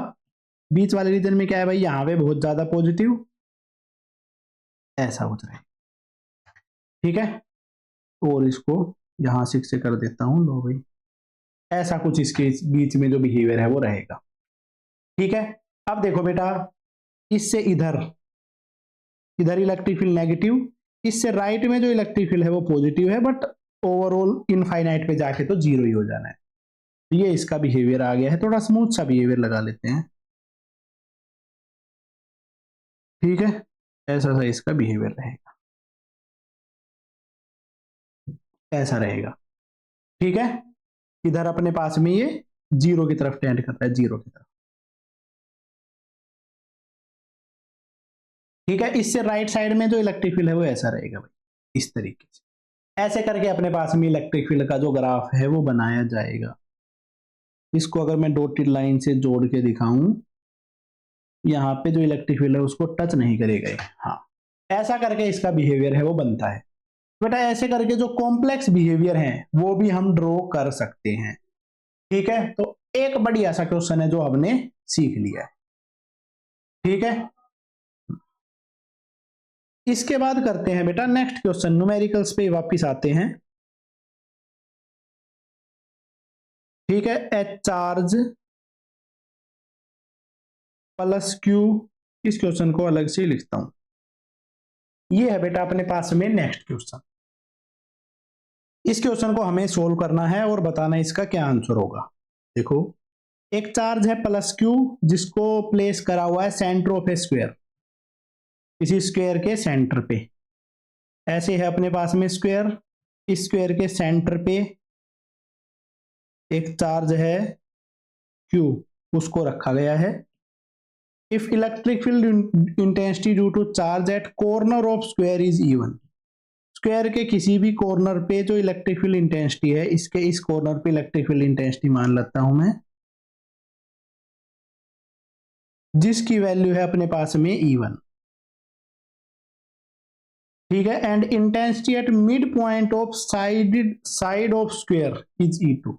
बीच वाले रीजन में क्या है भाई, यहां पे बहुत ज्यादा पॉजिटिव, ऐसा हो जाए। ठीक है, और इसको यहां से कर देता हूं, लो भाई ऐसा कुछ इसके बीच में जो बिहेवियर है वो रहेगा। ठीक है, अब देखो बेटा, इससे इधर, इधर इलेक्ट्रिक फील्ड नेगेटिव, इससे राइट में जो इलेक्ट्रिक फील्ड है वो पॉजिटिव है बट ओवरऑल इनफाइनाइट पे जाके तो जीरो ही हो जाना है। ये इसका बिहेवियर आ गया है, थोड़ा स्मूथ सा बिहेवियर लगा लेते हैं, ठीक है। ऐसा सा इसका बिहेवियर रहेगा, ऐसा रहेगा, ठीक है। इधर अपने पास में ये जीरो की तरफ टेंड करता है, जीरो की तरफ, ठीक है। इससे राइट साइड में जो इलेक्ट्रिक फील्ड है वो ऐसा रहेगा भाई, इस तरीके से। ऐसे करके अपने पास में इलेक्ट्रिक फील्ड का जो ग्राफ है वो बनाया जाएगा। इसको अगर मैं डॉटेड लाइन से जोड़ के दिखाऊं, यहाँ पे जो इलेक्ट्रिक फील्ड है उसको टच नहीं करेगा ये, हाँ। ऐसा करके इसका बिहेवियर है वो बनता है बेटा। ऐसे करके जो कॉम्प्लेक्स बिहेवियर है वो भी हम ड्रॉ कर सकते हैं, ठीक है। तो एक बढ़िया सा क्वेश्चन है जो हमने सीख लिया है, ठीक है। इसके बाद करते हैं बेटा नेक्स्ट क्वेश्चन, न्यूमेरिकल्स पे वापिस आते हैं, ठीक है। एच चार्ज प्लस क्यू, इस क्वेश्चन को अलग से लिखता हूं। ये है बेटा अपने पास में नेक्स्ट क्वेश्चन। इस क्वेश्चन को हमें सोल्व करना है और बताना इसका क्या आंसर होगा। देखो, एक चार्ज है प्लस क्यू जिसको प्लेस करा हुआ है सेंटर ऑफ ए स्क्वायर, किसी स्क्वायर के सेंटर पे। ऐसे है अपने पास में स्क्वायर, इस स्क्वायर के सेंटर पे एक चार्ज है क्यू, उसको रखा गया है। If electric field intensity due to charge at corner of square is even, square के किसी भी कॉर्नर पे जो इलेक्ट्रिक फील्ड इंटेंसिटी है, इसके इस कॉर्नर पे इलेक्ट्रिक फील्ड इंटेंसिटी मान लेता हूं मैं, जिसकी वैल्यू है अपने पास में E1, ठीक है। And intensity at mid point of side of square is E2,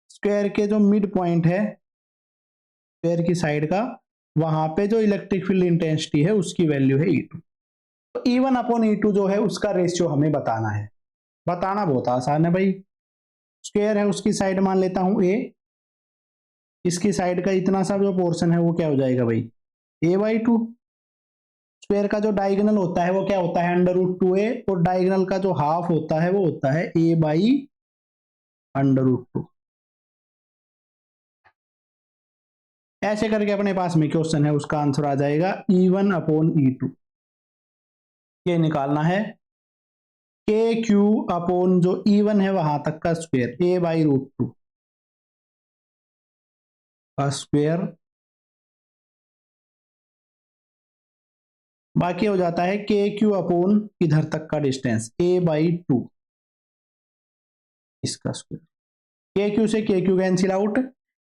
square के जो मिड पॉइंट है स्क्वायर की साइड का, वहां पे जो इलेक्ट्रिक फील्ड इंटेंसिटी है उसकी वैल्यू है E2। तो E1 अपॉन E2 जो है उसका रेशियो हमें बताना है। बताना बहुत आसान है भाई। स्क्वायर है उसकी साइड मान लेता हूं A, इसकी साइड का इतना सा जो पोर्शन है वो क्या हो जाएगा भाई, A/2। स्क्वायर का जो डायगोनल होता है वो क्या होता है, √2a, और डायगोनल का जो हाफ होता है वो होता है A/√2। ऐसे करके अपने पास में क्वेश्चन है उसका आंसर आ जाएगा E1 अपॉन E2। ये निकालना है KQ अपॉन जो E1 है वहां तक का स्क्वायर, A/√2 का स्क्वायर, बाकी हो जाता है KQ अपॉन इधर तक का डिस्टेंस A/2, इसका स्क्वायर। KQ से KQ कैंसिल आउट,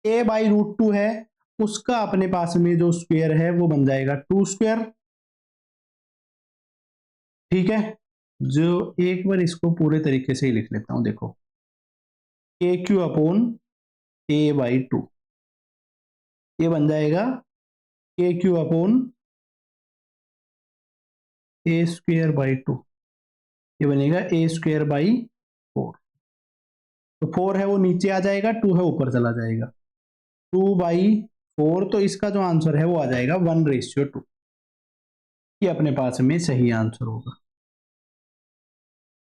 A/√2 है उसका अपने पास में जो स्क्वायर है वो बन जाएगा 2 स्क्वायर, ठीक है। जो एक बार इसको पूरे तरीके से ही लिख लेता हूं, देखो KQ अपॉन A/2, ये बन जाएगा KQ अपॉन A²/2, ये बनेगा A²/4। तो 4 है वो नीचे आ जाएगा, 2 है ऊपर चला जाएगा, 2/4। तो इसका जो आंसर है वो आ जाएगा 1:2। ये अपने पास में सही आंसर होगा।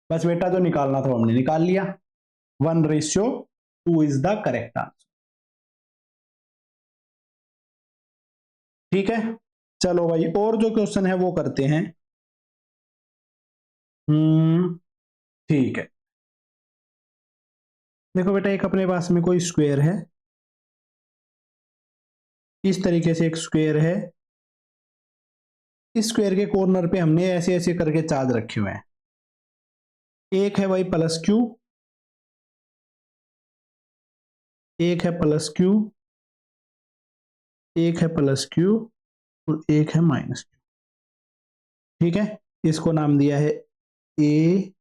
बस बेटा जो निकालना था हमने निकाल लिया, 1:2 इज द करेक्ट आंसर, ठीक है। चलो भाई और जो क्वेश्चन है वो करते हैं। ठीक है, देखो बेटा एक अपने पास में कोई स्क्वायर है, इस तरीके से एक स्क्वायर है, इस स्क्वायर के कॉर्नर पे हमने ऐसे ऐसे करके चार्ज रखे हुए हैं। एक है भाई प्लस क्यू, एक है प्लस क्यू, एक है प्लस क्यू, और एक है माइनस क्यू, ठीक है। इसको नाम दिया है A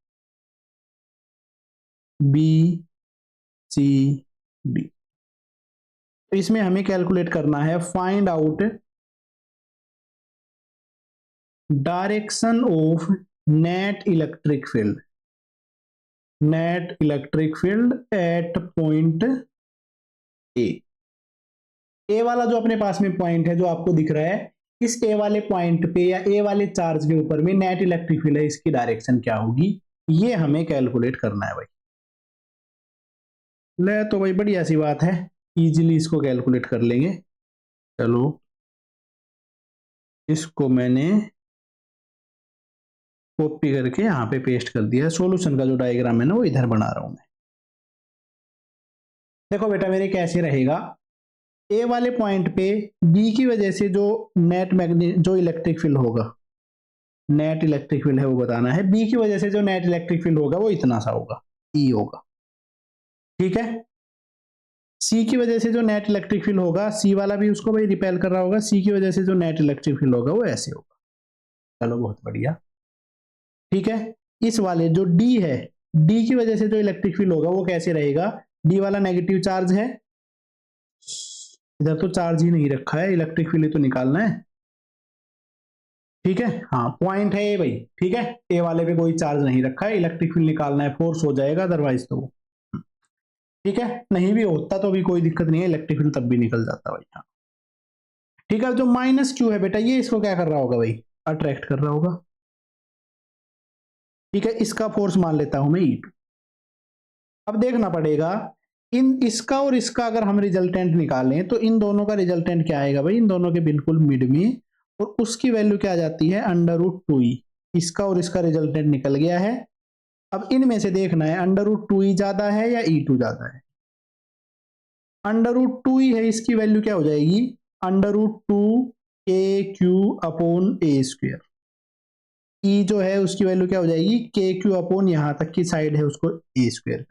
B C D। तो इसमें हमें कैलकुलेट करना है, find out direction of net electric field, net electric field at point A वाला जो अपने पास में पॉइंट है जो आपको दिख रहा है, इस ए वाले पॉइंट पे या ए वाले चार्ज के ऊपर में नेट इलेक्ट्रिक फील्ड है, इसकी डायरेक्शन क्या होगी, ये हमें कैलकुलेट करना है भाई। ले तो भाई बढ़िया सी बात है, इजीली इसको कैलकुलेट कर लेंगे। चलो इसको मैंने कॉपी करके यहाँ पे पेस्ट कर दिया। सॉल्यूशन का जो डायग्राम है ना वो इधर बना रहा हूं मैं। देखो बेटा मेरे कैसे रहेगा, ए वाले पॉइंट पे बी की वजह से जो नेट मैग्नेट जो इलेक्ट्रिक फील्ड होगा, नेट इलेक्ट्रिक फील्ड है वो बताना है। बी की वजह से जो नेट इलेक्ट्रिक फील्ड होगा वो इतना सा होगा, ई होगा। ठीक है, सी की वजह से जो नेट इलेक्ट्रिक फील्ड होगा, सी वाला भी उसको भाई रिपेल कर रहा होगा, सी की वजह से जो नेट इलेक्ट्रिक फील्ड होगा वो ऐसे होगा। चलो बहुत बढ़िया। ठीक है, इस वाले जो डी है, डी की वजह से जो इलेक्ट्रिक फील्ड होगा वो कैसे रहेगा, डी वाला नेगेटिव चार्ज है, इधर तो चार्ज ही नहीं रखा है, इलेक्ट्रिक फील्ड तो निकालना है। ठीक है, हाँ पॉइंट है ये भाई। ठीक है, ए वाले पे कोई चार्ज नहीं रखा है, इलेक्ट्रिक फील्ड निकालना है, फोर्स हो जाएगा अदरवाइज तो वो। ठीक है, नहीं भी होता तो भी कोई दिक्कत नहीं है, इलेक्ट्रिक फील्ड तब भी निकल जाता भाई। हाँ ठीक है, जो माइनस क्यू है बेटा, ये इसको क्या कर रहा होगा भाई, अट्रैक्ट कर रहा होगा। ठीक है, इसका फोर्स मान लेता हूं मैं E2। अब देखना पड़ेगा इन इसका और इसका अगर हम रिजल्टेंट निकालें तो इन दोनों का रिजल्टेंट क्या आएगा भाई, इन दोनों के बिल्कुल मिड में, और उसकी वैल्यू क्या आ जाती है, √2e। इसका और इसका रिजल्टेंट निकल गया है। अब इनमें से देखना है √2e ज्यादा है या E2 ज्यादा है। √2e है, इसकी वैल्यू क्या हो जाएगी, √2 KQ/A²। ई जो है उसकी वैल्यू क्या हो जाएगी, KQ/ यहां तक की साइड है उसको A²।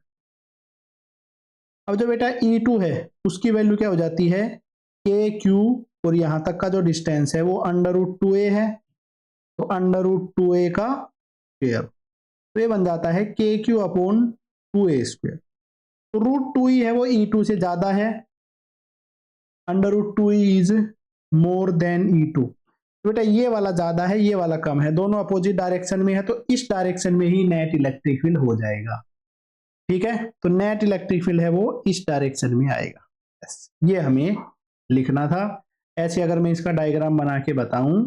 अब जो बेटा E2 है उसकी वैल्यू क्या हो जाती है, KQ, और यहां तक का जो डिस्टेंस है वो √2a है, तो √2a का स्क्वायर, तो ये बन जाता है KQ/2a²। तो √2e है वो E2 से ज्यादा है, √2e is more than E2। तो बेटा ये वाला ज्यादा है ये वाला कम है, दोनों अपोजिट डायरेक्शन में है, तो इस डायरेक्शन में ही नेट इलेक्ट्रिक फील्ड हो जाएगा। ठीक है, तो नेट इलेक्ट्रिक फील्ड है वो इस डायरेक्शन में आएगा। यस, ये हमें लिखना था। ऐसे अगर मैं इसका डायग्राम बना के बताऊं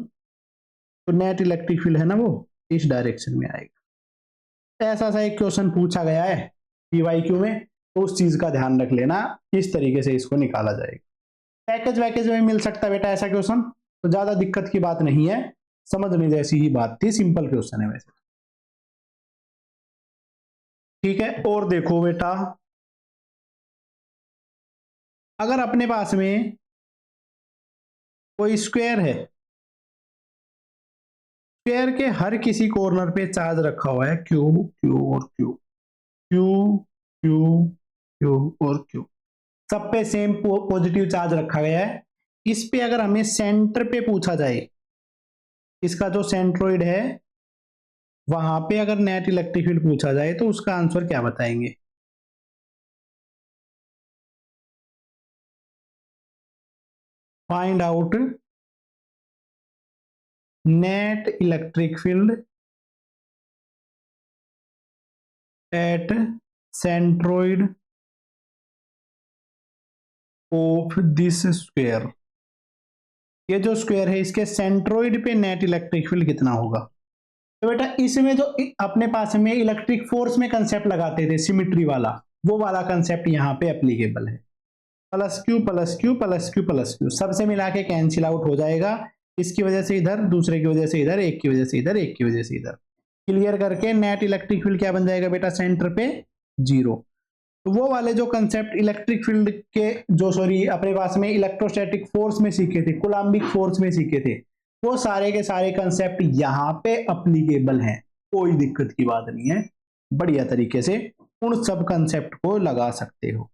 तो नेट इलेक्ट्रिक फील्ड है ना वो इस डायरेक्शन में आएगा। ऐसा सा एक क्वेश्चन पूछा गया है PYQ में, तो उस चीज का ध्यान रख लेना, इस तरीके से इसको निकाला जाएगा। पैकेज वैकेज में मिल सकता है बेटा ऐसा क्वेश्चन, तो ज्यादा दिक्कत की बात नहीं है, समझने जैसी ही बात थी, सिंपल क्वेश्चन है वैसे। ठीक है, और देखो बेटा अगर अपने पास में कोई स्क्वायर है, स्क्वायर के हर किसी कॉर्नर पे चार्ज रखा हुआ है Q, Q और Q, Q, Q, Q और Q, सब पे सेम पॉजिटिव चार्ज रखा गया है। इस पे अगर हमें सेंटर पे पूछा जाए, इसका जो सेंट्रोइड है वहां पे अगर नेट इलेक्ट्रिक फील्ड पूछा जाए तो उसका आंसर क्या बताएंगे, find out net electric field eight centroid of this square. ये जो स्क्वायर है इसके सेंट्रोइड पे नेट इलेक्ट्रिक फील्ड कितना होगा। तो बेटा इसमें जो अपने पास में इलेक्ट्रिक फोर्स में कंसेप्ट लगाते थे सिमिट्री वाला, वो वाला कंसेप्ट यहाँ पे एप्लीकेबल है। Plus Q plus Q plus Q plus Q सबसे मिला के कैंसिल आउट हो जाएगा, इसकी वजह से इधर, दूसरे की वजह से इधर, एक की वजह से इधर, एक की वजह से इधर, क्लियर करके नेट इलेक्ट्रिक फील्ड क्या बन जाएगा बेटा, सेंटर पे 0। तो वो वाले जो कंसेप्ट इलेक्ट्रिक फील्ड के जो सॉरी अपने पास में इलेक्ट्रोस्टैटिक फोर्स में सीखे थे, कूलम्बिक फोर्स में सीखे थे, वो सारे के सारे कंसेप्ट यहाँ पे अप्लीकेबल हैं, कोई दिक्कत की बात नहीं है, बढ़िया तरीके से उन सब कंसेप्ट को लगा सकते हो।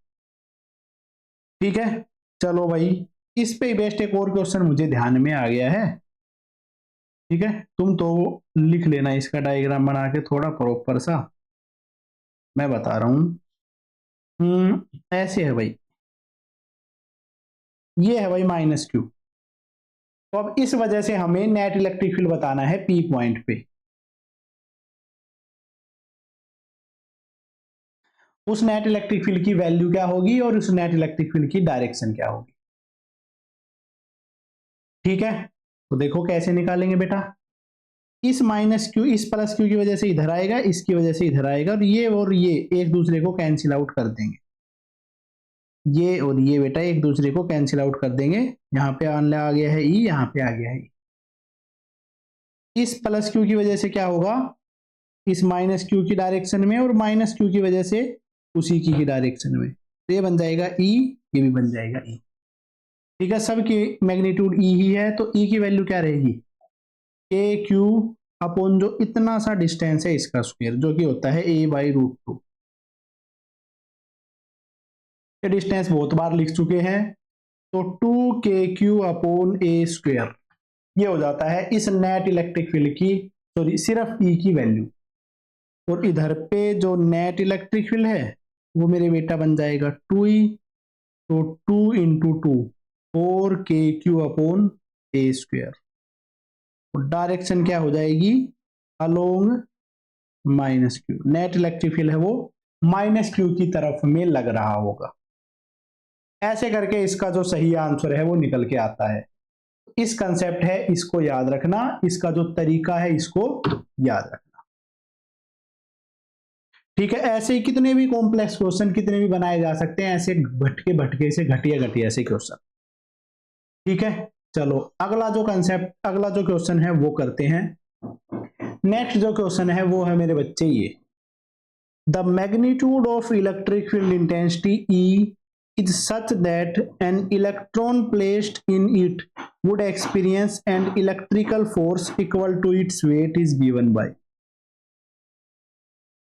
ठीक है, चलो भाई इस पे बेस्ट एक और क्वेश्चन मुझे ध्यान में आ गया है। ठीक है, तुम तो लिख लेना इसका डायग्राम बना के थोड़ा प्रॉपर सा, मैं बता रहा हूं। ऐसे है भाई, ये है भाई -Q। तो अब इस वजह से हमें नेट इलेक्ट्रिक फील्ड बताना है P पॉइंट पे। उस नेट इलेक्ट्रिक फील्ड की वैल्यू क्या होगी और उस नेट इलेक्ट्रिक फील्ड की डायरेक्शन क्या होगी। ठीक है, तो देखो कैसे निकालेंगे बेटा, इस -Q इस +Q की वजह से इधर आएगा, इसकी वजह से इधर आएगा, और ये एक दूसरे को कैंसिल आउट कर देंगे। ये और ये बेटा एक दूसरे को कैंसिल आउट कर देंगे। यहाँ पे आ गया है ई, यहाँ पे आ गया है ई। इस प्लस क्यू की वजह से क्या होगा, इस माइनस क्यू की डायरेक्शन में, और माइनस क्यू की वजह से उसी की डायरेक्शन में। तो ये बन जाएगा ई, ये भी बन जाएगा ई। ठीक है, सबकी मैग्नीट्यूड ई ही है, तो ई की वैल्यू क्या रहेगी, के क्यू अपॉन जो इतना सा डिस्टेंस है इसका स्क्वायर, जो कि होता है a/√2। ये डिस्टेंस बहुत बार लिख चुके हैं, तो 2kq अपॉन a स्क्वायर ये हो जाता है इस नेट इलेक्ट्रिक फील्ड की, सॉरी सिर्फ ई की वैल्यू। और इधर पे जो नेट इलेक्ट्रिक फील्ड है वो मेरे बेटा बन जाएगा 2e, तो 2 × 2 4kq अपॉन a स्क्वायर। और डायरेक्शन क्या हो जाएगी, along minus Q. Net electric field है वो माइनस क्यू की तरफ में लग रहा होगा। ऐसे करके इसका जो सही आंसर है वो निकल के आता है। इस कंसेप्ट है, इसको याद रखना, इसका जो तरीका है इसको याद रखना। ठीक है, ऐसे ही कितने भी कॉम्प्लेक्स क्वेश्चन कितने भी बनाए जा सकते हैं, ऐसे भटके भटके से घटिया घटिया से क्वेश्चन। ठीक है, चलो अगला जो कंसेप्ट, अगला जो क्वेश्चन है वो करते हैं। नेक्स्ट जो क्वेश्चन है वो है मेरे बच्चे ये, the magnitude of electric field intensity E is such that an electron placed in it would experience an electrical force equal to its weight is given by।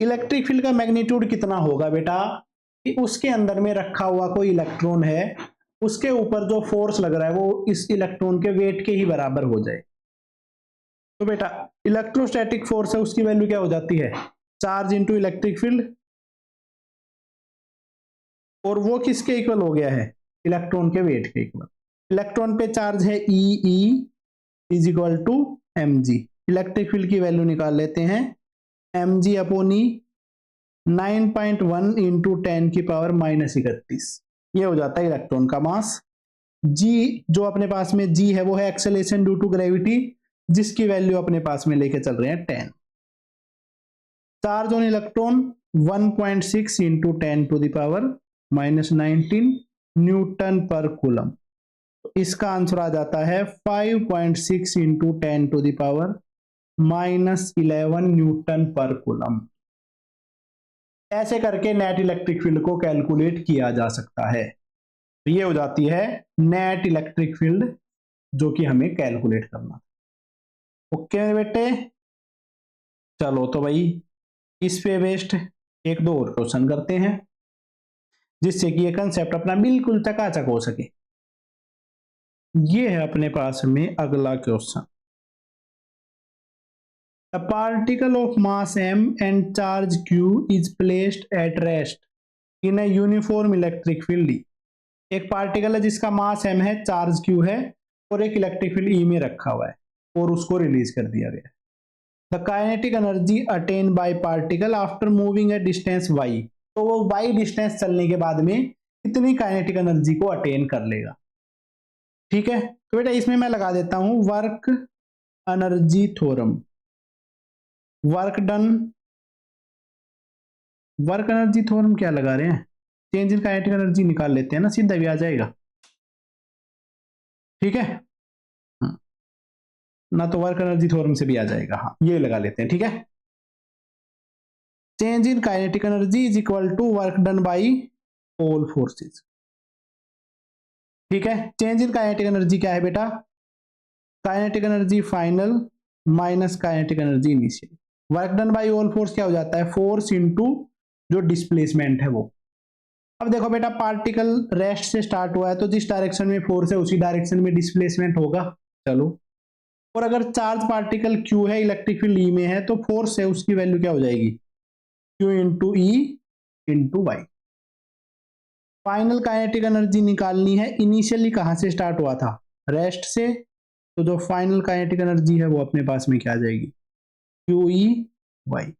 Electric field का magnitude कितना होगा बेटा, कि उसके अंदर में रखा हुआ कोई इलेक्ट्रॉन है, उसके ऊपर जो फोर्स लग रहा है वो इस इलेक्ट्रॉन के वेट के ही बराबर हो जाए। तो बेटा इलेक्ट्रोस्टैटिक फोर्स है, उसकी वैल्यू क्या हो जाती है, चार्ज इंटू इलेक्ट्रिक फील्ड, और वो किसके इक्वल हो गया है, इलेक्ट्रॉन के वेट के इक्वल। इलेक्ट्रॉन पे चार्ज है E is equal to M G. Electric field की वैल्यू निकाल लेते हैं, M G upon E 9.1 into 10⁻31। ये हो जाता है इलेक्ट्रॉन का मास। जी जो अपने पास में जी है वो है एक्सेलरेशन ड्यू टू ग्रेविटी, जिसकी वैल्यू अपने पास में लेके चल रहे हैं 10। Charge on electron 1.6 into 10⁻⁻19 Newton पर कूलम। तो इसका आंसर आ जाता है 5.6 इंटू 10⁻11 न्यूटन पर कूलम। ऐसे करके नेट इलेक्ट्रिक फील्ड को कैलकुलेट किया जा सकता है। तो ये हो जाती है नेट इलेक्ट्रिक फील्ड जो कि हमें कैलकुलेट करना। ओके बेटे, चलो तो भाई इस पे बेस्ड एक दो और क्वेश्चन करते हैं, जिससे कि ये कंसेप्ट अपना बिल्कुल चकाचक हो सके। ये है अपने पास में अगला question, A particle of mass m and charge q is placed at rest in a uniform electric field। एक पार्टिकल है जिसका मास m है, चार्ज q है, और एक इलेक्ट्रिक फील्ड E में रखा हुआ है और उसको रिलीज कर दिया गया। The kinetic energy attain bye particle after moving A distance y। तो वो y डिस्टेंस चलने के बाद में कितनी काइनेटिक एनर्जी को अटेन कर लेगा। ठीक है, तो बेटा इसमें मैं लगा देता हूं work energy theorem. Work done, work energy theorem क्या लगा रहे हैं, चेंज इन काइनेटिक एनर्जी निकाल लेते हैं ना, सीधा भी आ जाएगा। ठीक है ना, तो वर्क एनर्जी थ्योरम से भी आ जाएगा। हाँ ये लगा लेते हैं। ठीक है, change in kinetic energy is equal to work done by all forces. ठीक है, चेंज इन काइनेटिक एनर्जी क्या है बेटा, kinetic energy final minus kinetic energy initial. Work done by all force क्या हो जाता है, फोर्स इनटू जो डिस्प्लेसमेंट है वो। अब देखो बेटा पार्टिकल रेस्ट से स्टार्ट हुआ है, तो जिस डायरेक्शन में फोर्स है उसी डायरेक्शन में डिस्प्लेसमेंट होगा। चलो, और अगर चार्ज पार्टिकल Q है, इलेक्ट्रिक फील्ड E में है, तो फोर्स है उसकी वैल्यू क्या हो जाएगी, Q into E into Y. Final kinetic energy निकालनी है, इनिशियली कहां से स्टार्ट हुआ था, रेस्ट से, तो जो फाइनल काइनेटिक एनर्जी है वो अपने पास में क्या आ जाएगी, QE/Y।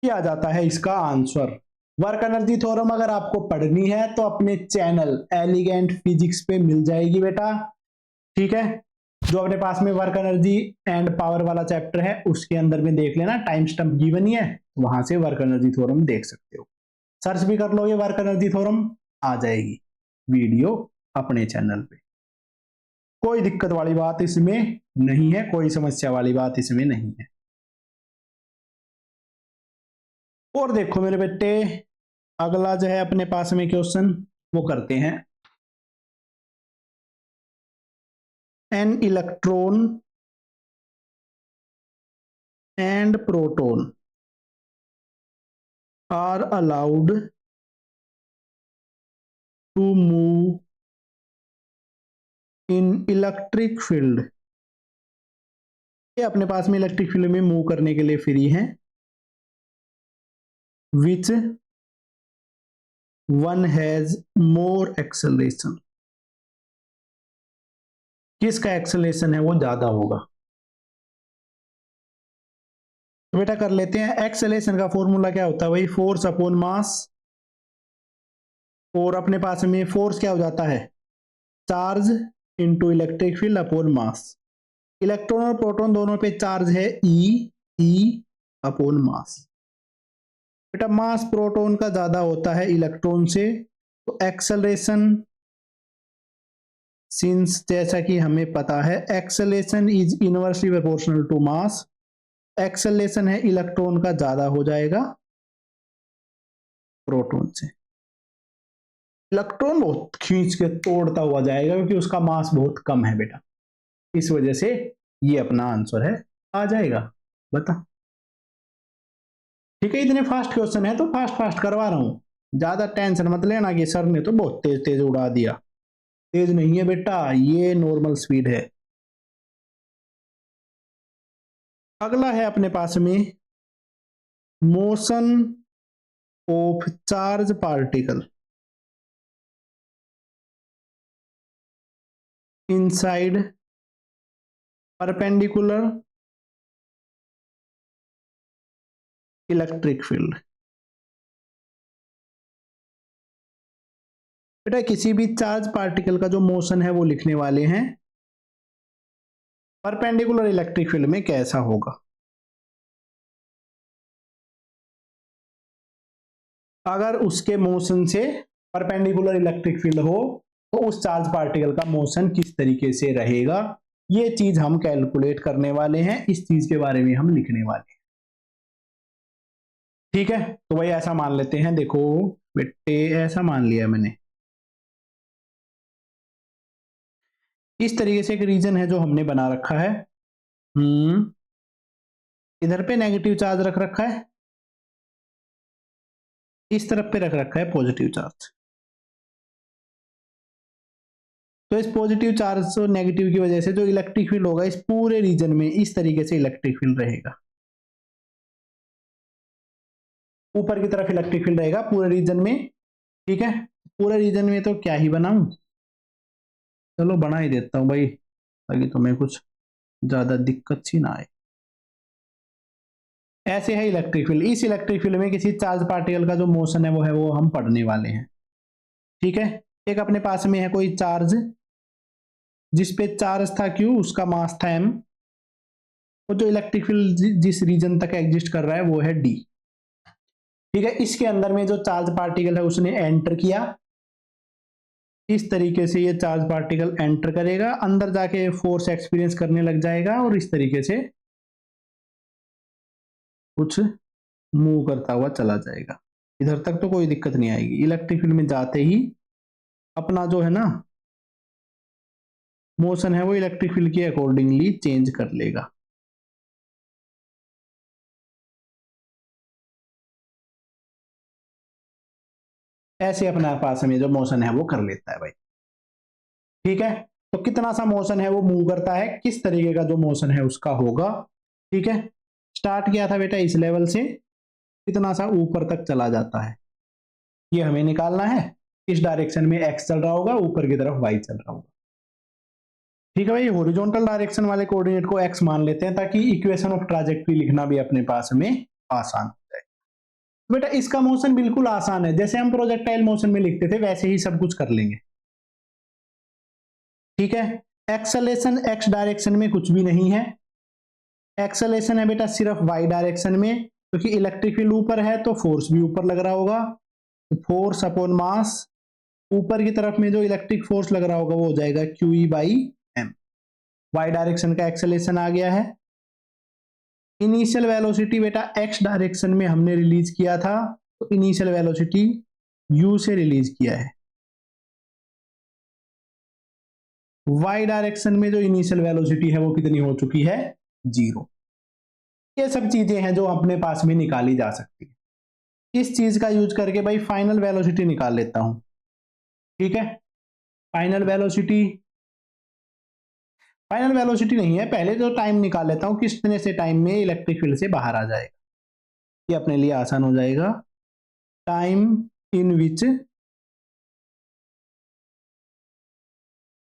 ये आ जाता है इसका आंसर। वर्क एनर्जी थ्योरम अगर आपको पढ़नी है तो अपने चैनल एलिगेंट फिजिक्स पे मिल जाएगी बेटा। ठीक है, जो अपने पास में वर्क एनर्जी एंड पावर वाला चैप्टर है उसके अंदर में देख लेना, टाइम स्टम्प गिवन ही है, वहां से वर्क एनर्जी थ्योरम देख सकते हो। सर्च भी कर लोगे वर्क एनर्जी थ्योरम, आ जाएगी वीडियो अपने चैनल पे। कोई दिक्कत वाली बात इसमें नहीं है, कोई समस्या वाली बात इसमें नहीं है। और देखो मेरे बेटे, अगला जो है अपने पास में क्वेश्चन वो करते हैं। An electron and proton are allowed to move in electric field. ये अपने पास में इलेक्ट्रिक फील्ड में मूव करने के लिए फ्री हैं। Which one has more acceleration, किसका एक्सेलरेशन है वो ज्यादा होगा। तो बेटा कर लेते हैं। एक्सेलरेशन का फॉर्मूला क्या होता है भाई, फोर्स अपॉन मास, और अपने पास में फोर्स क्या हो जाता है, charge into electric field upon mass. Electron और प्रोटॉन दोनों पे चार्ज है ई अपॉन मास। बेटा मास प्रोटॉन का ज्यादा होता है इलेक्ट्रॉन से, तो एक्सेलरेशन सिंस जैसा कि हमें पता है acceleration is inversely proportional to mass, acceleration है इलेक्ट्रॉन का ज्यादा हो जाएगा प्रोटॉन से। इलेक्ट्रॉन बहुत खींच के तोड़ता हुआ जाएगा क्योंकि उसका मास बहुत कम है बेटा, इस वजह से ये अपना आंसर है, आ जाएगा। बता ठीक है, इतने फास्ट क्वेश्चन है तो फास्ट फास्ट करवा रहा हूं, ज्यादा टेंशन मत लेना कि सर ने तो बहुत तेज तेज उड़ा दिया। तेज नहीं है बेटा, ये नॉर्मल स्पीड है। अगला है अपने पास में motion of charge particle inside perpendicular electric field. बेटा किसी भी चार्ज पार्टिकल का जो मोशन है वो लिखने वाले हैं परपेंडिकुलर इलेक्ट्रिक फील्ड में कैसा होगा। अगर उसके मोशन से परपेंडिकुलर इलेक्ट्रिक फील्ड हो तो उस चार्ज पार्टिकल का मोशन किस तरीके से रहेगा, ये चीज हम कैलकुलेट करने वाले हैं, इस चीज के बारे में हम लिखने वाले हैं। ठीक है, तो वही ऐसा मान लेते हैं। देखो बेटे ऐसा मान लिया मैंने, इस तरीके से एक रीजन है जो हमने बना रखा है। इधर पे नेगेटिव चार्ज रख रखा है, इस तरफ पे रख रखा है पॉजिटिव चार्ज। तो इस पॉजिटिव चार्ज और नेगेटिव की वजह से जो इलेक्ट्रिक फील्ड होगा इस पूरे रीजन में इस तरीके से इलेक्ट्रिक फील्ड रहेगा। ऊपर की तरफ इलेक्ट्रिक फील्ड रहेगा पूरे रीजन में। ठीक है, पूरे रीजन में तो क्या ही बनाऊं, चलो बना ही देता हूं भाई ताकि तुम्हें कुछ ज्यादा दिक्कत सी ना आए। ऐसे है इलेक्ट्रिक फील्ड, इस इलेक्ट्रिक फील्ड में किसी चार्ज पार्टिकल का जो मोशन है वो हम पढ़ने वाले हैं। ठीक है, एक अपने पास में है कोई चार्ज जिसपे चार्ज था Q, उसका मास था M, और जो इलेक्ट्रिक फील्ड जिस रीजन तक एग्जिस्ट कर रहा है वो है D। ठीक है, इसके अंदर में जो चार्ज पार्टिकल है उसने एंटर किया, इस तरीके से ये चार्ज पार्टिकल एंटर करेगा, अंदर जाके फोर्स एक्सपीरियंस करने लग जाएगा और इस तरीके से कुछ मूव करता हुआ चला जाएगा। इधर तक तो कोई दिक्कत नहीं आएगी। इलेक्ट्रिक फील्ड में जाते ही अपना जो है ना मोशन है वो इलेक्ट्रिक फील्ड के अकॉर्डिंगली चेंज कर लेगा। ऐसे अपने पास में जो मोशन है वो कर लेता है भाई। ठीक है, तो कितना सा मोशन है वो मूव करता है, किस तरीके का जो मोशन है उसका होगा। ठीक है, स्टार्ट किया था बेटा इस लेवल से, कितना सा ऊपर तक चला जाता है ये हमें निकालना है। इस डायरेक्शन में एक्स चल रहा होगा, ऊपर की तरफ वाई चल रहा होगा। ठीक है भाई, हॉरिजॉन्टल डायरेक्शन वाले कोऑर्डिनेट को एक्स मान लेते हैं ताकि इक्वेशन ऑफ ट्रैजेक्टरी लिखना भी अपने पास में आसान हो जाए। बेटा इसका मोशन बिल्कुल आसान है, जैसे हम प्रोजेक्टाइल मोशन में लिखते थे वैसे ही सब कुछ कर लेंगे। ठीक है, एक्सेलेरेशन एक्स डायरेक्शन में कुछ भी नहीं है, एक्सेलेरेशन है बेटा सिर्फ वाई डायरेक्शन में, क्योंकि इलेक्ट्रिक फील्ड ऊपर है तो फोर्स भी ऊपर लग रहा होगा। तो फोर्स अपॉन मास, ऊपर की तरफ में जो इलेक्ट्रिक फोर्स लग रहा होगा वो हो जाएगा QE by M. Y direction का एक्सेलेरेशन आ गया है। इनिशियल वेलोसिटी बेटा एक्स डायरेक्शन में हमने रिलीज किया था, तो इनिशियल वेलोसिटी u से रिलीज किया है। वाई डायरेक्शन में जो इनिशियल वेलोसिटी है वो कितनी हो चुकी है, 0। ये सब चीजें हैं जो अपने पास में निकाली जा सकती है। इस चीज का यूज करके भाई फाइनल वेलोसिटी निकाल लेता हूं, ठीक है। फाइनल वेलोसिटी, फाइनल वेलोसिटी नहीं है, पहले तो टाइम निकाल लेता हूं कितने से टाइम में इलेक्ट्रिक फील्ड से बाहर आ जाएगा, ये अपने लिए आसान हो जाएगा। Time in which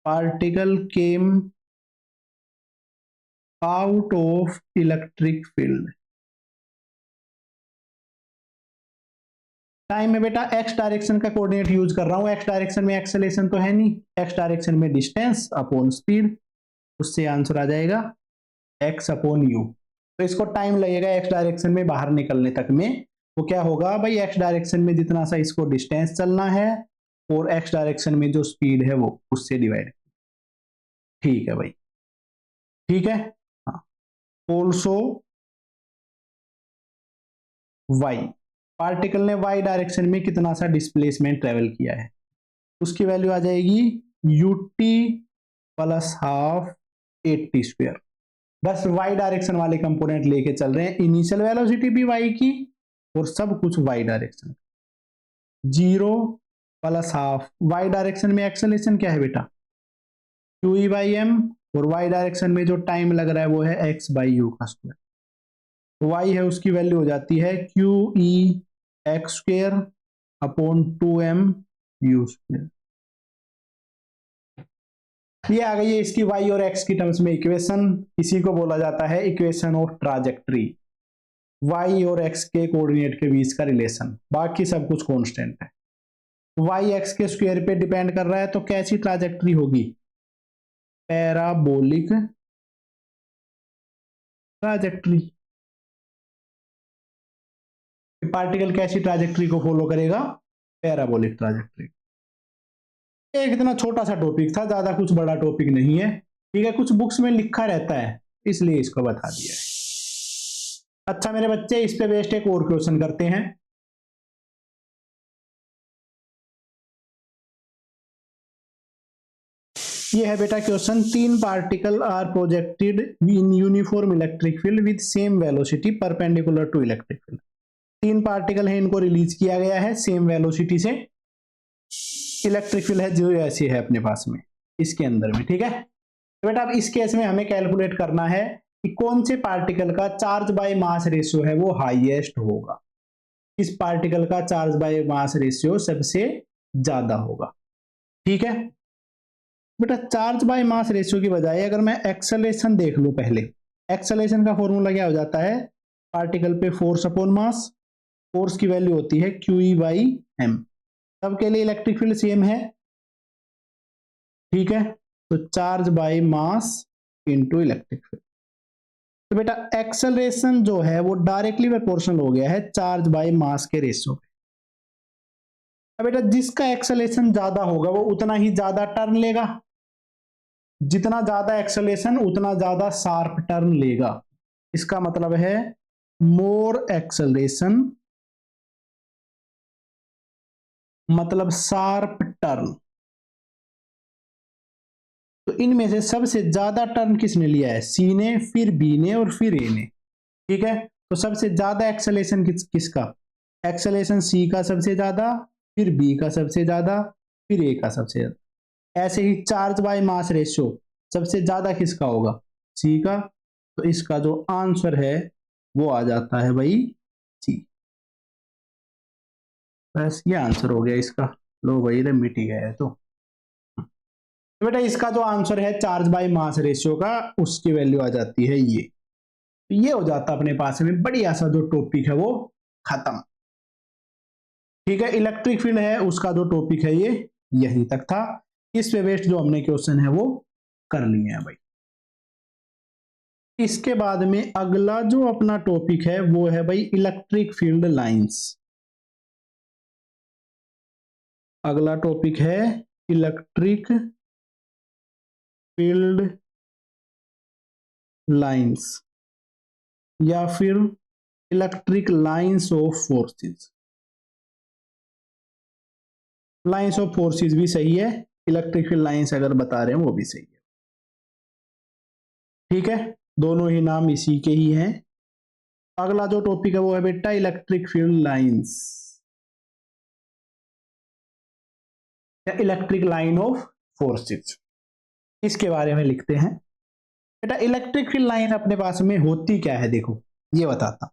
particle came out of electric field. Time में बेटा एक्स डायरेक्शन का कोऑर्डिनेट यूज कर रहा हूं, एक्स डायरेक्शन में एक्सेलेरेशन तो है नहीं, एक्स डायरेक्शन में डिस्टेंस अपॉन स्पीड, उससे आंसर आ जाएगा एक्स अपॉन यू। तो इसको टाइम लगेगा एक्स डायरेक्शन में बाहर निकलने तक में, तो क्या होगा भाई एक्स डायरेक्शन में जितना सा इसको डिस्टेंस चलना है और एक्स डायरेक्शन में जो स्पीड है वो उससे डिवाइड। ठीक है भाई, ठीक है। हाँ, ऑल्सो वाई, पार्टिकल ने वाई डायरेक्शन में कितना सा डिस्प्लेसमेंट ट्रेवल किया है, उसकी वैल्यू आ जाएगी यूटी प्लस हाफ 80 स्क्वायर। बस वाई डायरेक्शन वाले कंपोनेंट लेके चल रहे हैं, इनिशियल वेलोसिटी भी वाई की और सब कुछ Y direction. 0 plus half, Y direction में एक्सेलेरेशन क्या है बेटा, QE बाई एम, और वाई डायरेक्शन में जो टाइम लग रहा है वो है x बाई यू का स्क्वायर। y है उसकी वैल्यू हो जाती है QE x square upon 2m u square. ये आ गई है इसकी y और x की टर्म्स में इक्वेशन, इसी को बोला जाता है इक्वेशन ऑफ ट्राजेक्ट्री, y और x के कोऑर्डिनेट के बीच का रिलेशन, बाकी सब कुछ कांस्टेंट है। y x के स्क्वायर पे डिपेंड कर रहा है, तो कैसी ट्राजेक्ट्री होगी, पैराबोलिक ट्राजेक्ट्री। पार्टिकल कैसी ट्राजेक्ट्री को फॉलो करेगा, पैराबोलिक ट्राजेक्ट्री। एक इतना छोटा सा टॉपिक था, ज्यादा कुछ बड़ा टॉपिक नहीं है, ठीक है। कुछ बुक्स में लिखा रहता है इसलिए इसको बता दिया है। अच्छा मेरे बच्चे, इस पे बेस्ड एक और क्वेश्चन करते हैं। ये है बेटा question, 3 particle are projected in uniform electric field with same velocity perpendicular to electric field. 3 particle है, इनको रिलीज किया गया है सेम वेलोसिटी से, इलेक्ट्रिक फील्ड है जो ऐसी है अपने पास में इसके अंदर में, ठीक है। तो बेटा अब इस केस में हमें कैलकुलेट करना है कि कौन से पार्टिकल का चार्ज बाय मास रेशियो है वो हाईएस्ट होगा, इस पार्टिकल का चार्ज बाय मास रेशियो सबसे ज्यादा होगा, ठीक है। बेटा चार्ज बाय मास रेशियो की बजाय अगर मैं एक्सेलेरेशन देख लूं, पहले एक्सेलेरेशन का फॉर्मूला क्या हो जाता है, पार्टिकल पे फोर्स अपॉन मास, फोर्स की वैल्यू होती है QE बाई एम, सबके लिए इलेक्ट्रिक फील्ड सेम है, ठीक है। तो charge by mass into electric field, तो बेटा एक्सेलरेशन जो है वो डायरेक्टली प्रोपोर्शनल हो गया है चार्ज बाय मास के रेशियो पे। अब बेटा जिसका एक्सेलरेशन ज्यादा होगा वो उतना ही ज्यादा टर्न लेगा, जितना ज्यादा एक्सेलरेशन उतना ज्यादा शार्प टर्न लेगा, इसका मतलब है मोर एक्सेलरेशन मतलब शार्प टर्न। तो इनमें से सबसे ज्यादा टर्न किसने लिया है, सी ने, फिर बी ने और फिर ए ने, ठीक है। तो सबसे ज्यादा एक्सेलेरेशन किसका, एक्सेलेरेशन सी का सबसे ज्यादा, फिर बी का सबसे ज्यादा, फिर ए का सबसे ज्यादा। ऐसे ही चार्ज बाय मास रेशियो सबसे ज्यादा किसका होगा, सी का, तो इसका जो आंसर है वो आ जाता है भाई सी। बस ये आंसर हो गया इसका, लो भाई रे मिट ही गया है। तो बेटा इसका जो आंसर है चार्ज बाय मास रेशियो का, उसकी वैल्यू आ जाती है ये हो जाता अपने पास में बढ़िया सा जो टॉपिक है वो खत्म, ठीक है। इलेक्ट्रिक फील्ड है उसका जो टॉपिक है ये यहीं तक था, इस पे बेस्ड जो हमने क्वेश्चन है वो कर लिए हैं भाई। इसके बाद में अगला जो अपना टॉपिक है वो है भाई इलेक्ट्रिक फील्ड लाइंस। अगला टॉपिक है इलेक्ट्रिक फील्ड लाइंस या फिर electric lines of forces. Lines of forces भी सही है, इलेक्ट्रिक फील्ड लाइंस अगर बता रहे हैं वो भी सही है। ठीक है, दोनों ही नाम इसी के ही हैं। अगला जो टॉपिक है वो है बेटा इलेक्ट्रिक फील्ड लाइंस या इलेक्ट्रिक लाइन ऑफ फोर्सेस। इसके बारे में लिखते हैं। बेटा इलेक्ट्रिक फील्ड लाइन अपने पास में होती क्या है, देखो ये बताता।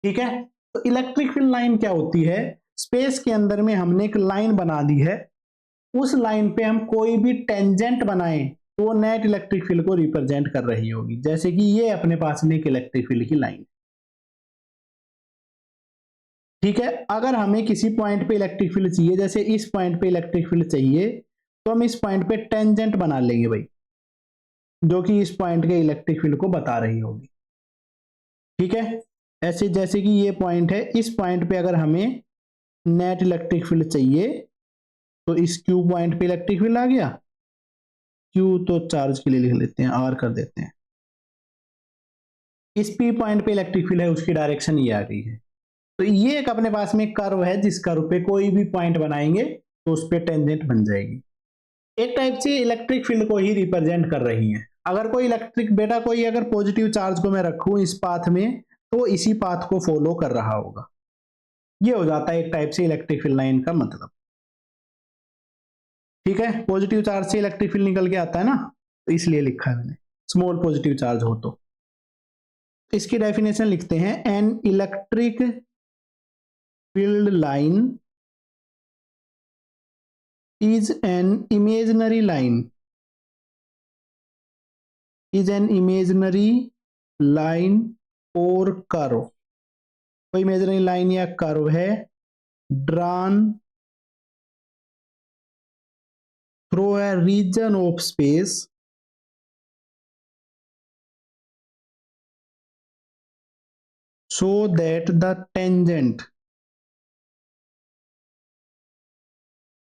ठीक है, तो इलेक्ट्रिक फील्ड लाइन क्या होती है, स्पेस के अंदर में हमने एक लाइन बना दी है, उस लाइन पे हम कोई भी टेंजेंट बनाएं तो वो नेट इलेक्ट्रिक फील्ड को रिप्रेजेंट कर रही होगी। जैसे कि ये अपने पास में एक इलेक्ट्रिक फील्ड की लाइन। ठीक है, अगर हमें किसी पॉइंट पे इलेक्ट्रिक फील्ड चाहिए, जैसे इस पॉइंट पे इलेक्ट्रिक फील्ड चाहिए, तो हम इस पॉइंट पे टेंजेंट बना लेंगे भाई, जो कि इस पॉइंट के इलेक्ट्रिक फील्ड को बता रही होगी। ठीक है, ऐसे जैसे कि ये पॉइंट है, इस पॉइंट पे अगर हमें नेट इलेक्ट्रिक फील्ड चाहिए तो इस क्यू पॉइंट पे इलेक्ट्रिक फील्ड आ गया। क्यू तो चार्ज के लिए लिख लेते हैं, आर कर देते हैं। इस पी पॉइंट पे इलेक्ट्रिक फील्ड है, उसकी डायरेक्शन ये आ गई है। तो ये एक अपने पास में कर्व है, जिस कर्व पे कोई भी पॉइंट बनाएंगे तो उस पर टेंजेंट बन जाएगी। एक टाइप से इलेक्ट्रिक फील्ड को ही रिप्रेजेंट कर रही है। अगर कोई इलेक्ट्रिक बेटा कोई अगर पॉजिटिव चार्ज को मैं रखूं इस पाथ में, तो इसी पाथ को फॉलो कर रहा होगा। ये हो जाता है एक टाइप से इलेक्ट्रिक फील्ड लाइन का मतलब। ठीक है, पॉजिटिव चार्ज से इलेक्ट्रिक फील्ड निकल के आता है ना, तो इसलिए लिखा है मैंने, स्मॉल पॉजिटिव चार्ज हो तो। इसकी डेफिनेशन लिखते हैं, an electric field line is an imaginary line or curve। कोई इमेजिनरी लाइन या कर्व है drawn through a region of space so that the tangent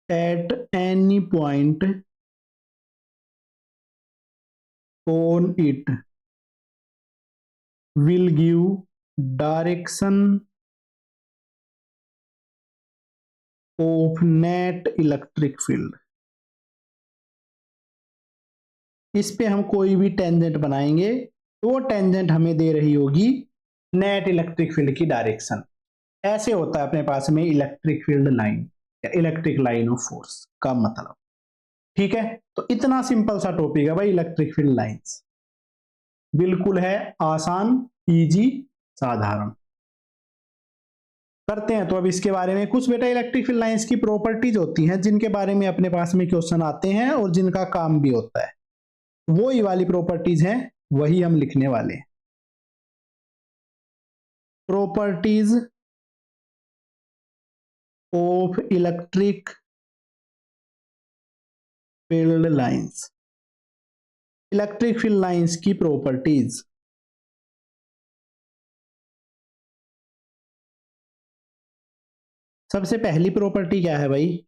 at any point on it will give direction of net electric field। इस पे हम कोई भी tangent बनाएंगे तो वो टेंजेंट हमें दे रही होगी नेट इलेक्ट्रिक फील्ड की डायरेक्शन। ऐसे होता है अपने पास में इलेक्ट्रिक फील्ड लाइन या इलेक्ट्रिक लाइन ऑफ फोर्स का मतलब। ठीक है, तो इतना सिंपल सा टॉपिक है भाई इलेक्ट्रिक फील्ड लाइंस। बिल्कुल है आसान, इजी, साधारण। करते हैं तो अब इसके बारे में कुछ बेटा इलेक्ट्रिक फील्ड लाइंस की प्रॉपर्टीज होती हैं जिनके बारे में अपने पास में क्वेश्चन आते हैं और जिनका काम भी होता है। वो ही वाली प्रॉपर्टीज हैं, वही हम लिखने वाले हैं। Properties of electric field lines. Electric field lines की प्रॉपर्टीज। सबसे पहली प्रॉपर्टी क्या है भाई,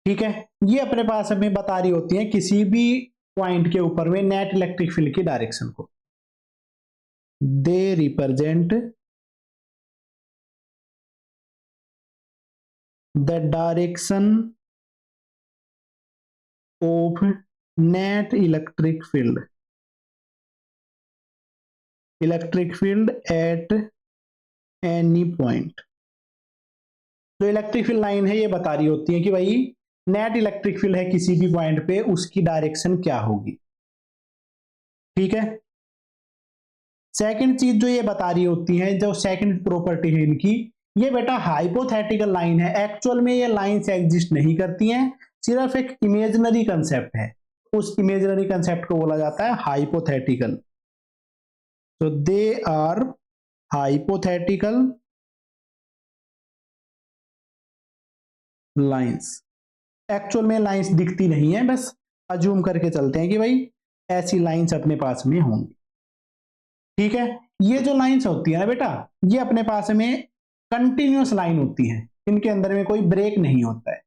ठीक है, ये अपने पास हमें बता रही होती है किसी भी पॉइंट के ऊपर में नेट इलेक्ट्रिक फील्ड की डायरेक्शन को। They represent the direction of net electric field at any point. जो इलेक्ट्रिक फील्ड लाइन है ये बता रही होती है कि भाई नेट इलेक्ट्रिक फील्ड है किसी भी पॉइंट पे, उसकी डायरेक्शन क्या होगी। ठीक है, सेकंड चीज जो ये बता रही होती है, जो सेकंड प्रॉपर्टी है इनकी, ये बेटा हाइपोथेटिकल लाइन है। एक्चुअल में ये लाइंस एग्जिस्ट नहीं करती हैं, सिर्फ एक इमेजिनरी कंसेप्ट है। उस इमेजिनरी कंसेप्ट को बोला जाता है हाइपोथेटिकल। तो they are hypothetical lines. Actual में लाइंस दिखती नहीं है, बस अज्यूम करके चलते हैं कि भाई ऐसी लाइंस अपने पास में होंगी। ठीक है, ये जो लाइंस होती है ना बेटा, ये अपने पास में कंटिन्यूअस लाइन होती है। इनके अंदर में कोई ब्रेक नहीं होता है।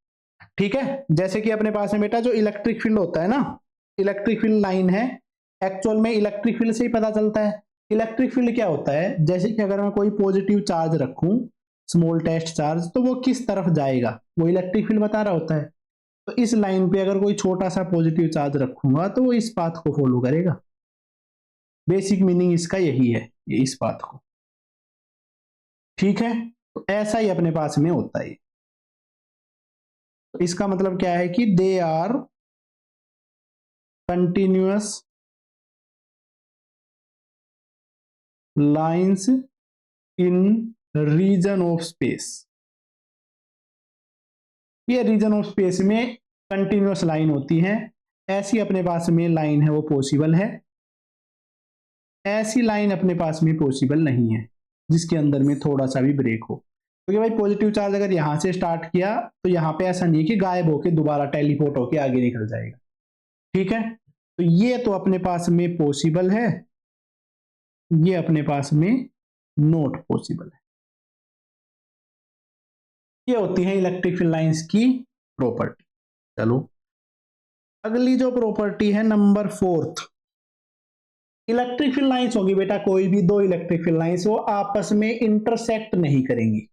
ठीक है, जैसे कि अपने पास में बेटा जो इलेक्ट्रिक फील्ड होता है ना, इलेक्ट्रिक फील्ड लाइन है, एक्चुअल में इलेक्ट्रिक फील्ड से ही पता चलता है। इलेक्ट्रिक फील्ड क्या होता है, जैसे कि अगर मैं कोई पॉजिटिव चार्ज रखूं, स्मॉल टेस्ट चार्ज, तो वो किस तरफ जाएगा वो इलेक्ट्रिक फील्ड बता रहा होता है। तो इस लाइन पे अगर कोई छोटा सा पॉजिटिव चार्ज रखूंगा तो वो इस पाथ को फॉलो करेगा। बेसिक मीनिंग इसका यही है, ये इस पाथ को। ठीक है, तो ऐसा ही अपने पास में होता है। तो इसका मतलब क्या है कि they are continuous lines in region of space. ये रीजन ऑफ स्पेस में कंटिन्यूअस लाइन होती है। ऐसी अपने पास में लाइन है वो पॉसिबल है, ऐसी लाइन अपने पास में पॉसिबल नहीं है जिसके अंदर में थोड़ा सा भी ब्रेक हो। क्योंकि भाई पॉजिटिव चार्ज अगर यहां से स्टार्ट किया तो यहां पे ऐसा नहीं कि गायब होके दोबारा टेलीपोर्ट होके आगे निकल जाएगा। ठीक है, तो ये तो अपने पास में पॉसिबल है, ये अपने पास में नॉट पॉसिबल है। ये होती है इलेक्ट्रिक फील्ड लाइंस की प्रॉपर्टी। चलो अगली जो प्रॉपर्टी है number 4th, electric field lines होगी बेटा, कोई भी दो इलेक्ट्रिक फील्ड लाइंस वो आपस में इंटरसेक्ट नहीं करेंगी।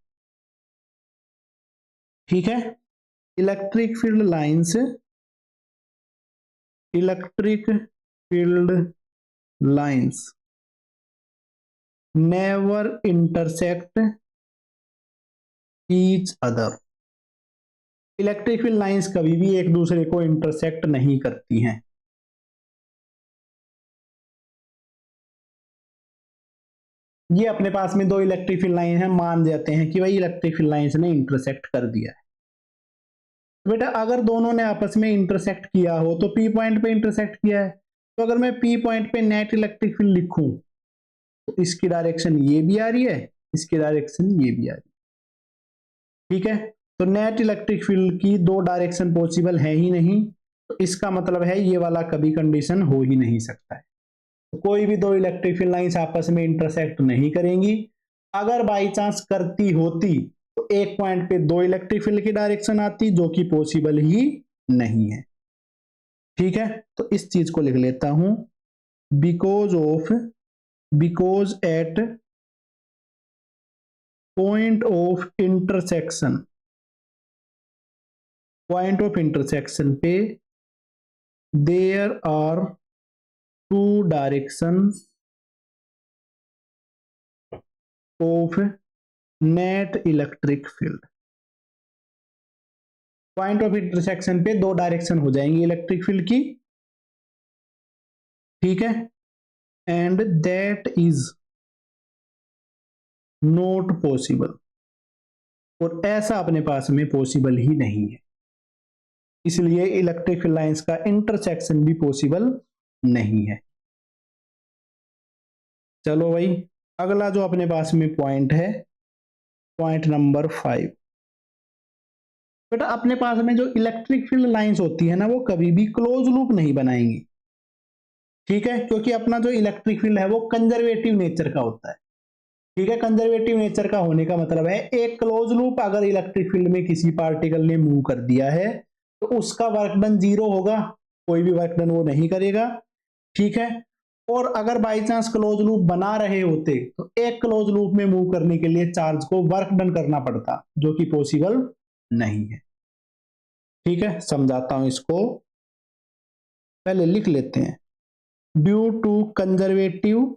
ठीक है, electric field lines, electric field lines never intersect each other. Electric field lines कभी भी एक दूसरे को इंटरसेक्ट नहीं करती हैं। ये अपने पास में दो इलेक्ट्रिक फील्ड लाइन है, मान जाते हैं कि भाई इलेक्ट्रिक फील्ड लाइंस ने इंटरसेक्ट कर दिया है। बेटा अगर दोनों ने आपस में इंटरसेक्ट किया हो तो पी पॉइंट पे इंटरसेक्ट किया है, तो अगर मैं पी पॉइंट पे नेट इलेक्ट्रिक फील्ड लिखूं तो इसकी डायरेक्शन ये भी आ रही है, इसकी डायरेक्शन ये भी आ रही है। ठीक है, तो नेट इलेक्ट्रिक फील्ड की दो डायरेक्शन पॉसिबल है ही नहीं, तो इसका मतलब है ये वाला कभी कंडीशन हो ही नहीं सकता है। तो कोई भी दो इलेक्ट्रिक फील्ड लाइंस आपस में इंटरसेक्ट नहीं करेंगी। अगर बाई चांस करती होती तो एक पॉइंट पे दो इलेक्ट्रिक फील्ड की डायरेक्शन आती, जो कि पॉसिबल ही नहीं है। ठीक है, तो इस चीज को लिख लेता हूं, because at point of intersection पे there are two direction of net electric field. Point of intersection पे दो डायरेक्शन हो जाएंगी इलेक्ट्रिक फील्ड की। ठीक है, and that is not possible, और ऐसा अपने पास में पॉसिबल ही नहीं है, इसलिए इलेक्ट्रिक फील्ड लाइंस का इंटरसेक्शन भी पॉसिबल नहीं है। चलो भाई अगला जो अपने पास में पॉइंट है, पॉइंट नंबर 5। बेटा अपने पास में जो इलेक्ट्रिक फील्ड लाइंस होती है ना वो कभी भी क्लोज लूप नहीं बनाएंगी। ठीक है, क्योंकि अपना जो इलेक्ट्रिक फील्ड है वो कंजर्वेटिव नेचर का होता है। ठीक है, कंजर्वेटिव नेचर का होने का मतलब है एक क्लोज लूप अगर इलेक्ट्रिक फील्ड में किसी पार्टिकल ने मूव कर दिया है तो उसका वर्क डन 0 होगा, कोई भी वर्क डन वो नहीं करेगा। ठीक है, और अगर बाई चांस क्लोज लूप बना रहे होते तो एक क्लोज लूप में मूव करने के लिए चार्ज को वर्क डन करना पड़ता, जो कि पॉसिबल नहीं है। ठीक है, समझाता हूं इसको, पहले लिख लेते हैं। Due to conservative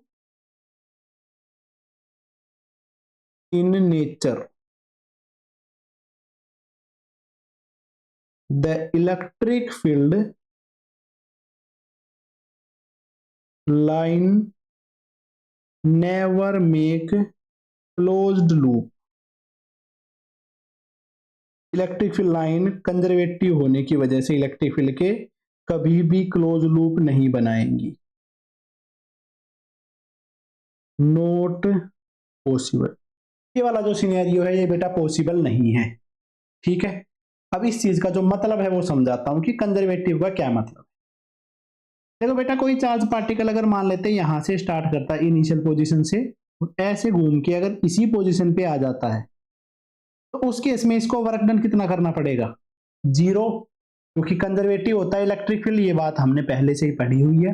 in nature the electric field line never make closed loop. Electric field line conservative होने की वजह से इलेक्ट्रिक फील्ड के कभी भी क्लोज लूप नहीं बनाएंगी। नॉट पॉसिबल, ये वाला जो सिनेरियो है ये बेटा पॉसिबल नहीं है। ठीक है, अब इस चीज का जो मतलब है वो समझाता हूं कि कंजर्वेटिव का क्या मतलब है। देखो बेटा कोई चार्ज पार्टिकल अगर मान लेते हैं यहां से स्टार्ट करता है इनिशियल पोजीशन से, ऐसे घूम के अगर इसी पोजीशन पे आ जाता है तो उस केस में इसको वर्क डन कितना करना पड़ेगा, 0, क्योंकि कंजर्वेटिव होता है इलेक्ट्रिक फील्ड, ये बात हमने पहले से ही पढ़ी हुई है।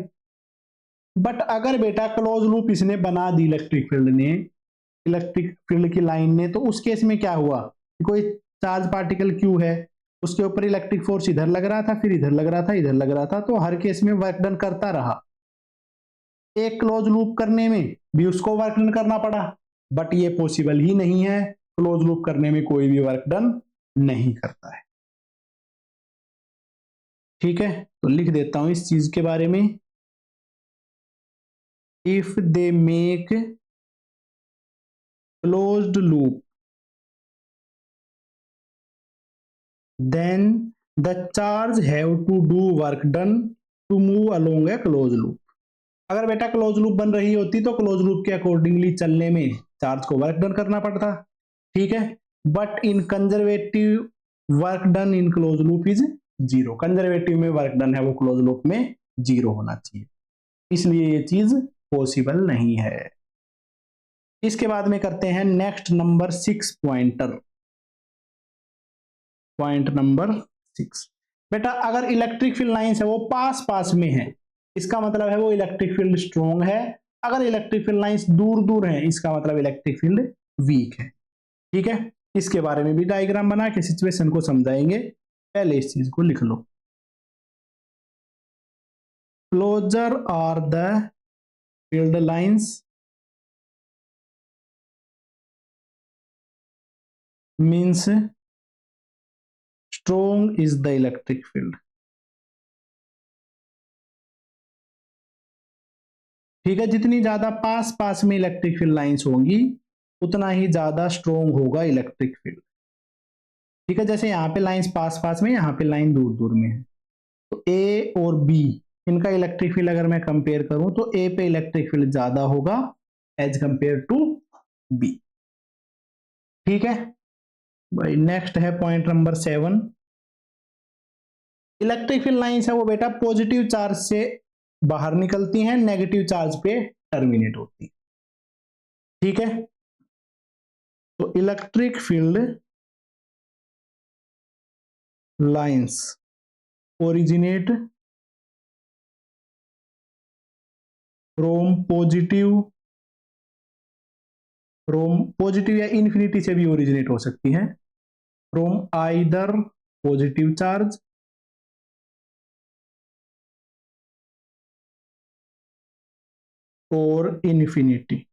बट अगर बेटा क्लोज लूप इसने बना दी इलेक्ट्रिक फील्ड ने, इलेक्ट्रिक फील्ड की लाइन ने, तो उस केस में क्या हुआ, कोई चार्ज पार्टिकल क्यू है, उसके ऊपर इलेक्ट्रिक फोर्स इधर लग रहा था, फिर इधर लग रहा था, इधर लग रहा था, तो हर केस में वर्क डन करता रहा। एक क्लोज लूप करने में भी उसको वर्क डन करना पड़ा, बट ये पॉसिबल ही नहीं है, क्लोज लूप करने में कोई भी वर्क डन नहीं करता है। ठीक है, तो लिख देता हूं इस चीज के बारे में, if they make closed loop then the charge have to do work done to move along a closed loop। अगर बेटा क्लोज लूप बन रही होती तो क्लोज लूप के अकॉर्डिंगली चलने में चार्ज को वर्क डन करना पड़ता, ठीक है। But in conservative work done in close loop is 0, conservative में वर्क डन है वो क्लोज लूप में 0 होना चाहिए, इसलिए ये चीज पॉसिबल नहीं है। इसके बाद में करते हैं next number 6 pointer. Point number 6, बेटा अगर इलेक्ट्रिक फील्ड लाइंस है वो पास पास में है, इसका मतलब है वो इलेक्ट्रिक फील्ड स्ट्रॉन्ग है। अगर इलेक्ट्रिक फील्ड लाइंस दूर दूर हैं, इसका मतलब इलेक्ट्रिक फील्ड वीक है। ठीक है, इसके बारे में भी डायग्राम बना के सिचुएशन को समझाएंगे, पहले इस चीज को लिख लो। Closer are the field lines means strong is the electric field. ठीक है, जितनी ज्यादा पास पास में इलेक्ट्रिक फील्ड लाइंस होंगी उतना ही ज्यादा स्ट्रॉन्ग होगा इलेक्ट्रिक फील्ड। ठीक है, जैसे यहाँ पे लाइंस पास पास में, यहाँ पे लाइन दूर दूर में है, तो ए और बी इनका इलेक्ट्रिक फील्ड अगर मैं कंपेयर करूं तो ए पे इलेक्ट्रिक फील्ड ज्यादा होगा एज कंपेयर टू बी। ठीक है भाई, नेक्स्ट है point number 7। Electric field lines है वो बेटा पॉजिटिव चार्ज से बाहर निकलती हैं, नेगेटिव चार्ज पे टर्मिनेट होती है। ठीक है, तो electric field lines originate from positive या इन्फिनिटी से भी ओरिजिनेट हो सकती है, फ्रॉम आइदर पॉजिटिव चार्ज और इन्फिनिटी।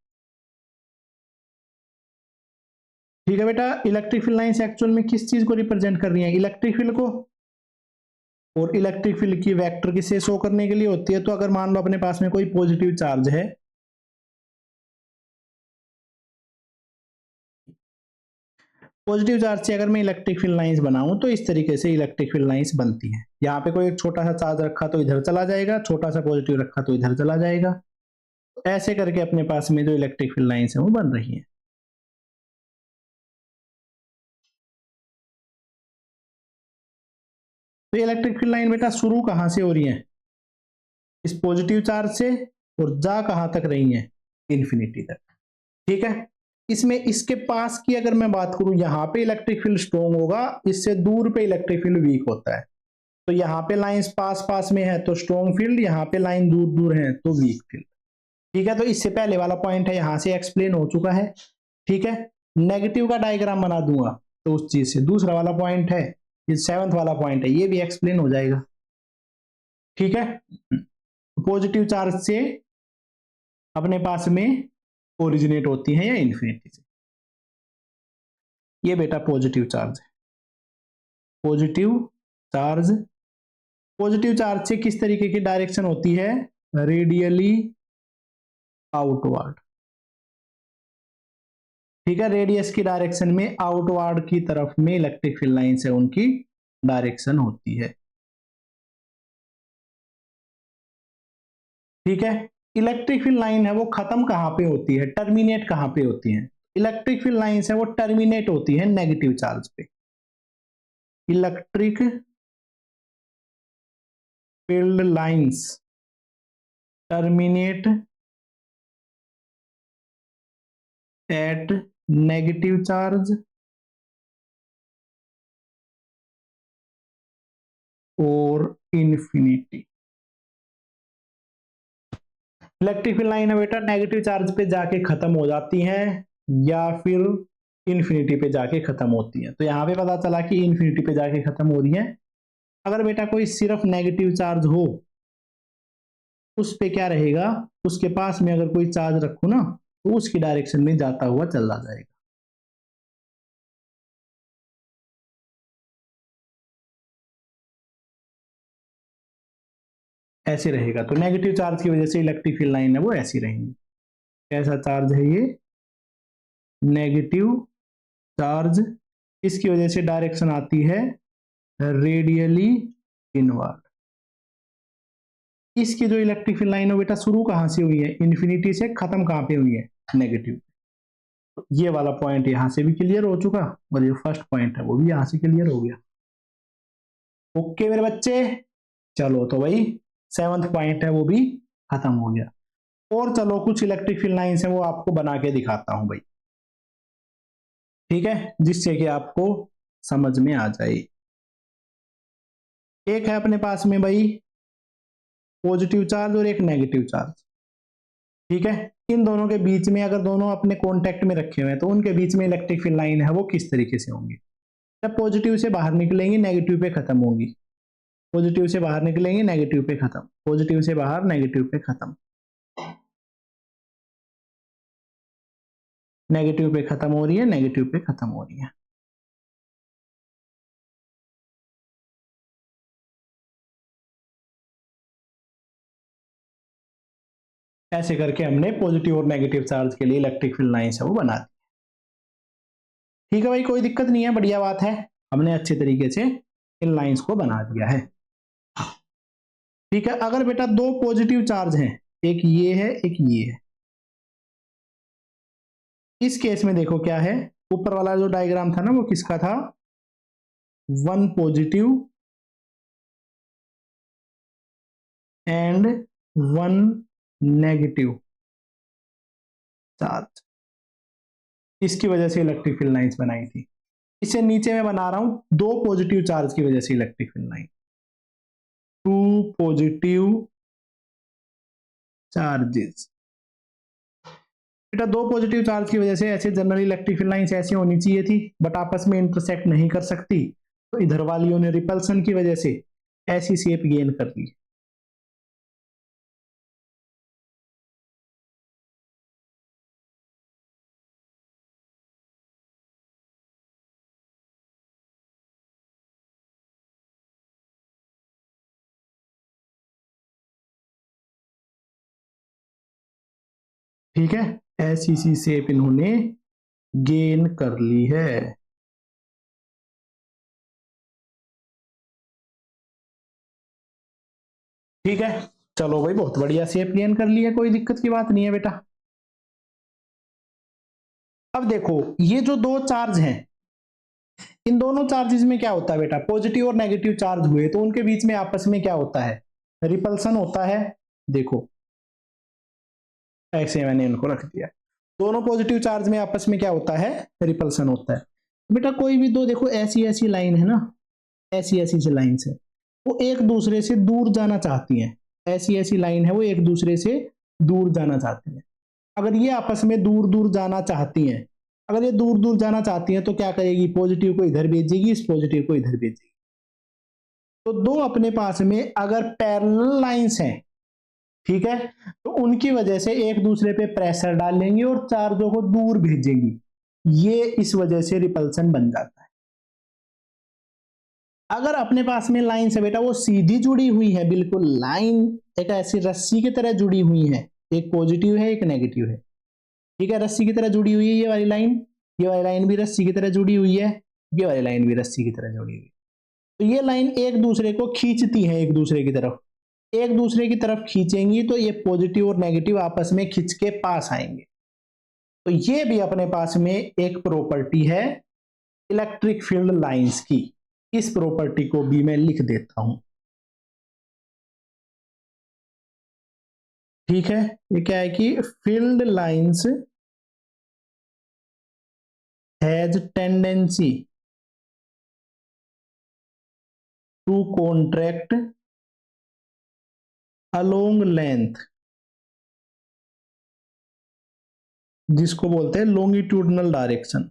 ठीक है बेटा, इलेक्ट्रिक फील्ड लाइंस एक्चुअल में किस चीज को रिप्रेजेंट कर रही है, इलेक्ट्रिक फील्ड को, और इलेक्ट्रिक फील्ड की वेक्टर किसे शो करने के लिए होती है। तो अगर मान लो अपने पास में कोई पॉजिटिव चार्ज है, पॉजिटिव चार्ज से अगर मैं इलेक्ट्रिक फील्ड लाइंस बनाऊं तो इस तरीके से इलेक्ट्रिक फील्ड लाइंस बनती हैं। यहाँ पे कोई एक छोटा सा चार्ज रखा तो इधर चला जाएगा, छोटा सा पॉजिटिव रखा तो इधर चला जाएगा, तो ऐसे करके अपने पास में जो इलेक्ट्रिक फील्ड लाइंस है वो बन रही है। तो इलेक्ट्रिक फील्ड लाइन बेटा शुरू कहां से हो रही है, इस पॉजिटिव चार्ज से, और जा कहां तक रही है, इन्फिनिटी तक। ठीक है, इसमें इसके पास की अगर मैं बात करूं, यहां पे इलेक्ट्रिक फील्ड स्ट्रॉन्ग होगा, इससे दूर पे इलेक्ट्रिक फील्ड वीक होता है। तो यहाँ पे लाइंस पास पास में है तो स्ट्रॉन्ग फील्ड, यहाँ पे लाइन दूर दूर है तो वीक फील्ड। ठीक है, तो इससे पहले वाला पॉइंट है यहां से एक्सप्लेन हो चुका है। ठीक है, नेगेटिव का डायग्राम बना दूंगा तो उस चीज से, दूसरा वाला पॉइंट है, ये 7th वाला पॉइंट है, ये भी एक्सप्लेन हो जाएगा। ठीक है, पॉजिटिव चार्ज से अपने पास में ओरिजिनेट होती है या इन्फिनिटी से, ये बेटा पॉजिटिव चार्ज है। पॉजिटिव चार्ज, पॉजिटिव चार्ज से किस तरीके की डायरेक्शन होती है, रेडियली आउटवर्ड। ठीक है, रेडियस की डायरेक्शन में आउटवर्ड की तरफ में इलेक्ट्रिक फील्ड लाइंस है उनकी डायरेक्शन होती है। ठीक है, इलेक्ट्रिक फील्ड लाइन है वो खत्म कहां पे होती है, टर्मिनेट कहां पे होती है, इलेक्ट्रिक फील्ड लाइंस है वो टर्मिनेट होती है नेगेटिव चार्ज पे। Electric field lines terminate at negative charge और इन्फिनिटी। इलेक्ट्रिक फील्ड लाइन है बेटा नेगेटिव चार्ज पे जाके खत्म हो जाती हैं या फिर इन्फिनिटी पे जाके खत्म होती है। तो यहां पे पता चला कि इन्फिनिटी पे जाके खत्म हो रही है। अगर बेटा कोई सिर्फ नेगेटिव चार्ज हो उस पे क्या रहेगा, उसके पास में अगर कोई चार्ज रखू ना तो उसकी डायरेक्शन में जाता हुआ चला जाएगा। ऐसे रहेगा। तो नेगेटिव चार्ज की वजह से इलेक्ट्रिक फील्ड लाइन है वो ऐसी रहेंगी। कैसा चार्ज है ये, नेगेटिव चार्ज, इसकी वजह से डायरेक्शन आती है रेडियली इनवर्ड। इसकी जो इलेक्ट्रिक फील्ड लाइन है बेटा शुरू कहां से हुई है, इन्फिनिटी से, खत्म कहां पे हुई है, नेगेटिव। तो ये वाला पॉइंट यहां से भी क्लियर हो चुका और ये फर्स्ट पॉइंट है वो भी यहां से क्लियर हो गया। ओके मेरे बच्चे, चलो तो भाई 7th पॉइंट है वो भी खत्म हो गया। और चलो कुछ इलेक्ट्रिक फील्ड लाइंस है वो आपको बना के दिखाता हूं भाई, ठीक है, जिससे कि आपको समझ में आ जाए। एक है अपने पास में भाई पॉजिटिव चार्ज और एक नेगेटिव चार्ज, ठीक है। इन दोनों के बीच में अगर दोनों अपने कांटेक्ट में रखे हुए हैं तो उनके बीच में इलेक्ट्रिक फील्ड लाइन है वो किस तरीके से होंगी। जब पॉजिटिव से बाहर निकलेंगे नेगेटिव पे खत्म होंगी, पॉजिटिव से बाहर निकलेंगे नेगेटिव पे खत्म, पॉजिटिव से बाहर नेगेटिव पे खत्म, नेगेटिव पे खत्म हो रही है, नेगेटिव पे खत्म हो रही है। ऐसे करके हमने पॉजिटिव और नेगेटिव चार्ज के लिए इलेक्ट्रिक फील्ड लाइंस है वो बना दी। ठीक है भाई, कोई दिक्कत नहीं है, बढ़िया बात है, हमने अच्छे तरीके से इन लाइंस को बना दिया है। ठीक है, अगर बेटा दो पॉजिटिव चार्ज हैं, एक ये है एक ये है, इस केस में देखो क्या है, ऊपर वाला जो डायग्राम था ना वो किसका था, one positive and one negative charge, इसकी वजह से इलेक्ट्रिक फील्ड लाइंस बनाई थी। इसे नीचे में बना रहा हूं दो पॉजिटिव चार्ज की वजह से electric field line, two positive charges. बेटा दो पॉजिटिव चार्ज की वजह से ऐसे जनरल इलेक्ट्रिक फील्ड लाइंस ऐसी होनी चाहिए थी बट आपस में इंटरसेक्ट नहीं कर सकती, तो इधर वालियों ने रिपल्सन की वजह से ऐसी शेप गेन कर ली। ठीक है, ऐसी सी शेप इन्होंने गेन कर ली है। ठीक है, चलो भाई बहुत बढ़िया शेप गेन कर ली है, कोई दिक्कत की बात नहीं है बेटा। अब देखो ये जो दो चार्ज हैं, इन दोनों चार्जेस में क्या होता है बेटा, पॉजिटिव और नेगेटिव चार्ज हुए तो उनके बीच में आपस में क्या होता है, रिपल्सन होता है। देखो ऐसे मैंने इनको रख दिया, दोनों पॉजिटिव चार्ज में आपस में क्या होता है, रिपल्सन होता है। बेटा कोई भी दो देखो ऐसी ऐसी लाइन है ना, ऐसी ऐसी जो लाइन है वो एक दूसरे से दूर जाना चाहती हैं, ऐसी ऐसी लाइन है वो एक दूसरे से दूर जाना चाहती हैं। अगर ये आपस में दूर दूर जाना चाहती हैं, अगर ये दूर दूर जाना चाहती हैं तो क्या करेगी, पॉजिटिव को इधर भेजेगी, इस पॉजिटिव को इधर भेजेगी। तो दो अपने पास में अगर पैरेलल लाइंस हैं, ठीक है, तो उनकी वजह से एक दूसरे पे प्रेशर डालेंगी और चार्जों को दूर भेजेंगी, ये इस वजह से रिपल्सन बन जाता है। अगर अपने पास में लाइन से बेटा वो सीधी जुड़ी हुई है, बिल्कुल लाइन एक ऐसी रस्सी की तरह जुड़ी हुई है, एक पॉजिटिव है एक नेगेटिव है, ठीक है, रस्सी की तरह जुड़ी हुई है ये वाली लाइन, ये वाली लाइन भी रस्सी की तरह जुड़ी हुई है, ये वाली लाइन भी रस्सी की तरह जुड़ी हुई है। तो ये लाइन एक दूसरे को खींचती है, एक दूसरे की तरफ, एक दूसरे की तरफ खींचेंगी तो ये पॉजिटिव और नेगेटिव आपस में खींच के पास आएंगे। तो ये भी अपने पास में एक प्रॉपर्टी है इलेक्ट्रिक फील्ड लाइंस की, इस प्रॉपर्टी को भी मैं लिख देता हूं। ठीक है, ये क्या है कि field lines has tendency to contract along length, जिसको बोलते हैं longitudinal direction.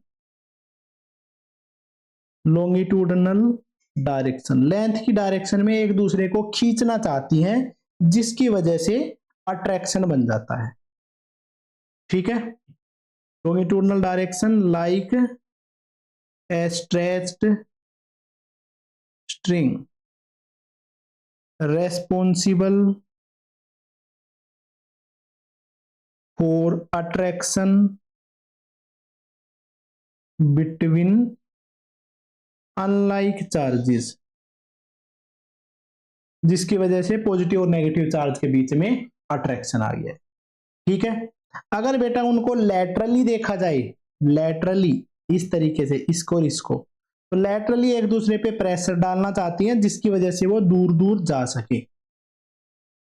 Longitudinal direction, length की डायरेक्शन में एक दूसरे को खींचना चाहती हैं, जिसकी वजह से अट्रैक्शन बन जाता है। ठीक है, longitudinal direction like a stretched string responsible for attraction between unlike charges, जिसकी वजह से पॉजिटिव और नेगेटिव चार्ज के बीच में अट्रैक्शन आ गया। ठीक है, अगर बेटा उनको लैटरली देखा जाए, लैटरली इस तरीके से, इसको और इसको, तो लैटरली एक दूसरे पे प्रेशर डालना चाहती हैं, जिसकी वजह से वो दूर दूर जा सके।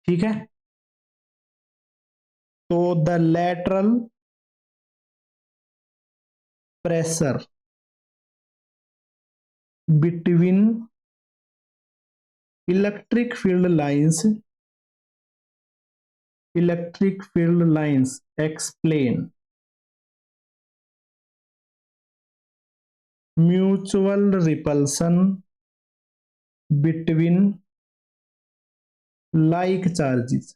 ठीक है, तो the lateral pressure between electric field lines, electric field lines explain mutual repulsion between like charges.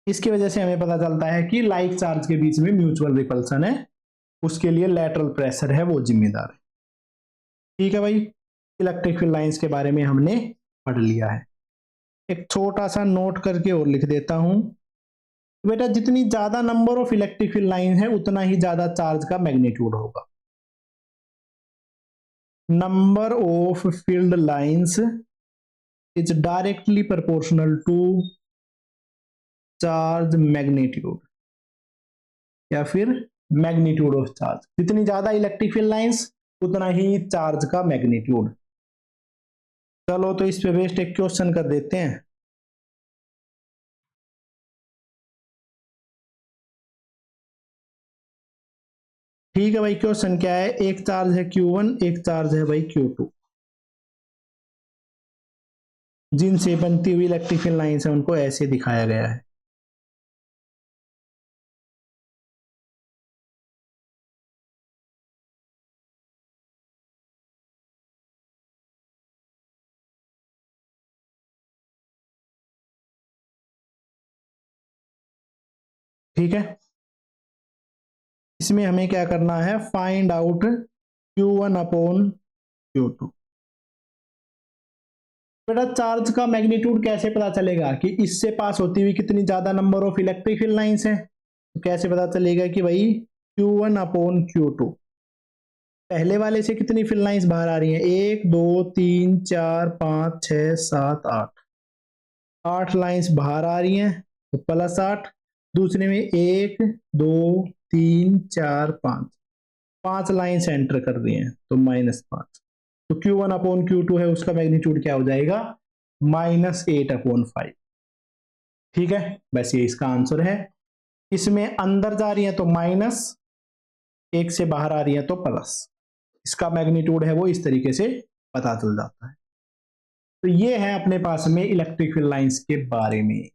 इसकी वजह से हमें पता चलता है कि लाइक चार्ज के बीच में म्यूचुअल रिपल्सन है, उसके लिए लैटरल प्रेशर है वो जिम्मेदार है। ठीक है भाई, इलेक्ट्रिक फील्ड लाइंस के बारे में हमने पढ़ लिया है। एक छोटा सा नोट करके और लिख देता हूं, बेटा जितनी ज्यादा number of electric field line है उतना ही ज्यादा चार्ज का मैग्नीट्यूड होगा। Number of field lines is directly proportional to charge magnitude, या फिर मैग्नीट्यूड ऑफ चार्ज। जितनी ज्यादा इलेक्ट्रिक फील्ड लाइंस उतना ही चार्ज का मैग्नीट्यूड। चलो तो इस पे बेस्ड एक क्वेश्चन कर देते हैं। ठीक है भाई, क्वेश्चन क्या है, एक चार्ज है Q1, एक चार्ज है भाई Q2, जिनसे बनती हुई इलेक्ट्रिक फील्ड लाइंस है उनको ऐसे दिखाया गया है। ठीक है, इसमें हमें क्या करना है, find out Q1 upon Q2। बेटा चार्ज का मैग्नीट्यूड कैसे पता चलेगा कि इससे पास होती हुई कितनी ज्यादा number of electric field lines है, तो कैसे पता चलेगा कि भाई Q1 अपॉन Q2, पहले वाले से कितनी फील्ड लाइंस बाहर आ रही हैं, 1 2 3 4 5 6 7 8, 8 लाइंस बाहर आ रही हैं तो +8, दूसरे में 1 2 3 4 5, 5 लाइंस एंटर कर रही हैं तो -5, तो Q1 अपॉन Q2 है उसका मैग्नीट्यूड क्या हो जाएगा, -8/5। ठीक है, बस ये इसका आंसर है। इसमें अंदर जा रही है तो माइनस, एक से बाहर आ रही है तो प्लस, इसका मैग्नीट्यूड है वो इस तरीके से पता चल जाता है। तो ये है अपने पास में इलेक्ट्रिक फील्ड लाइंस के बारे में।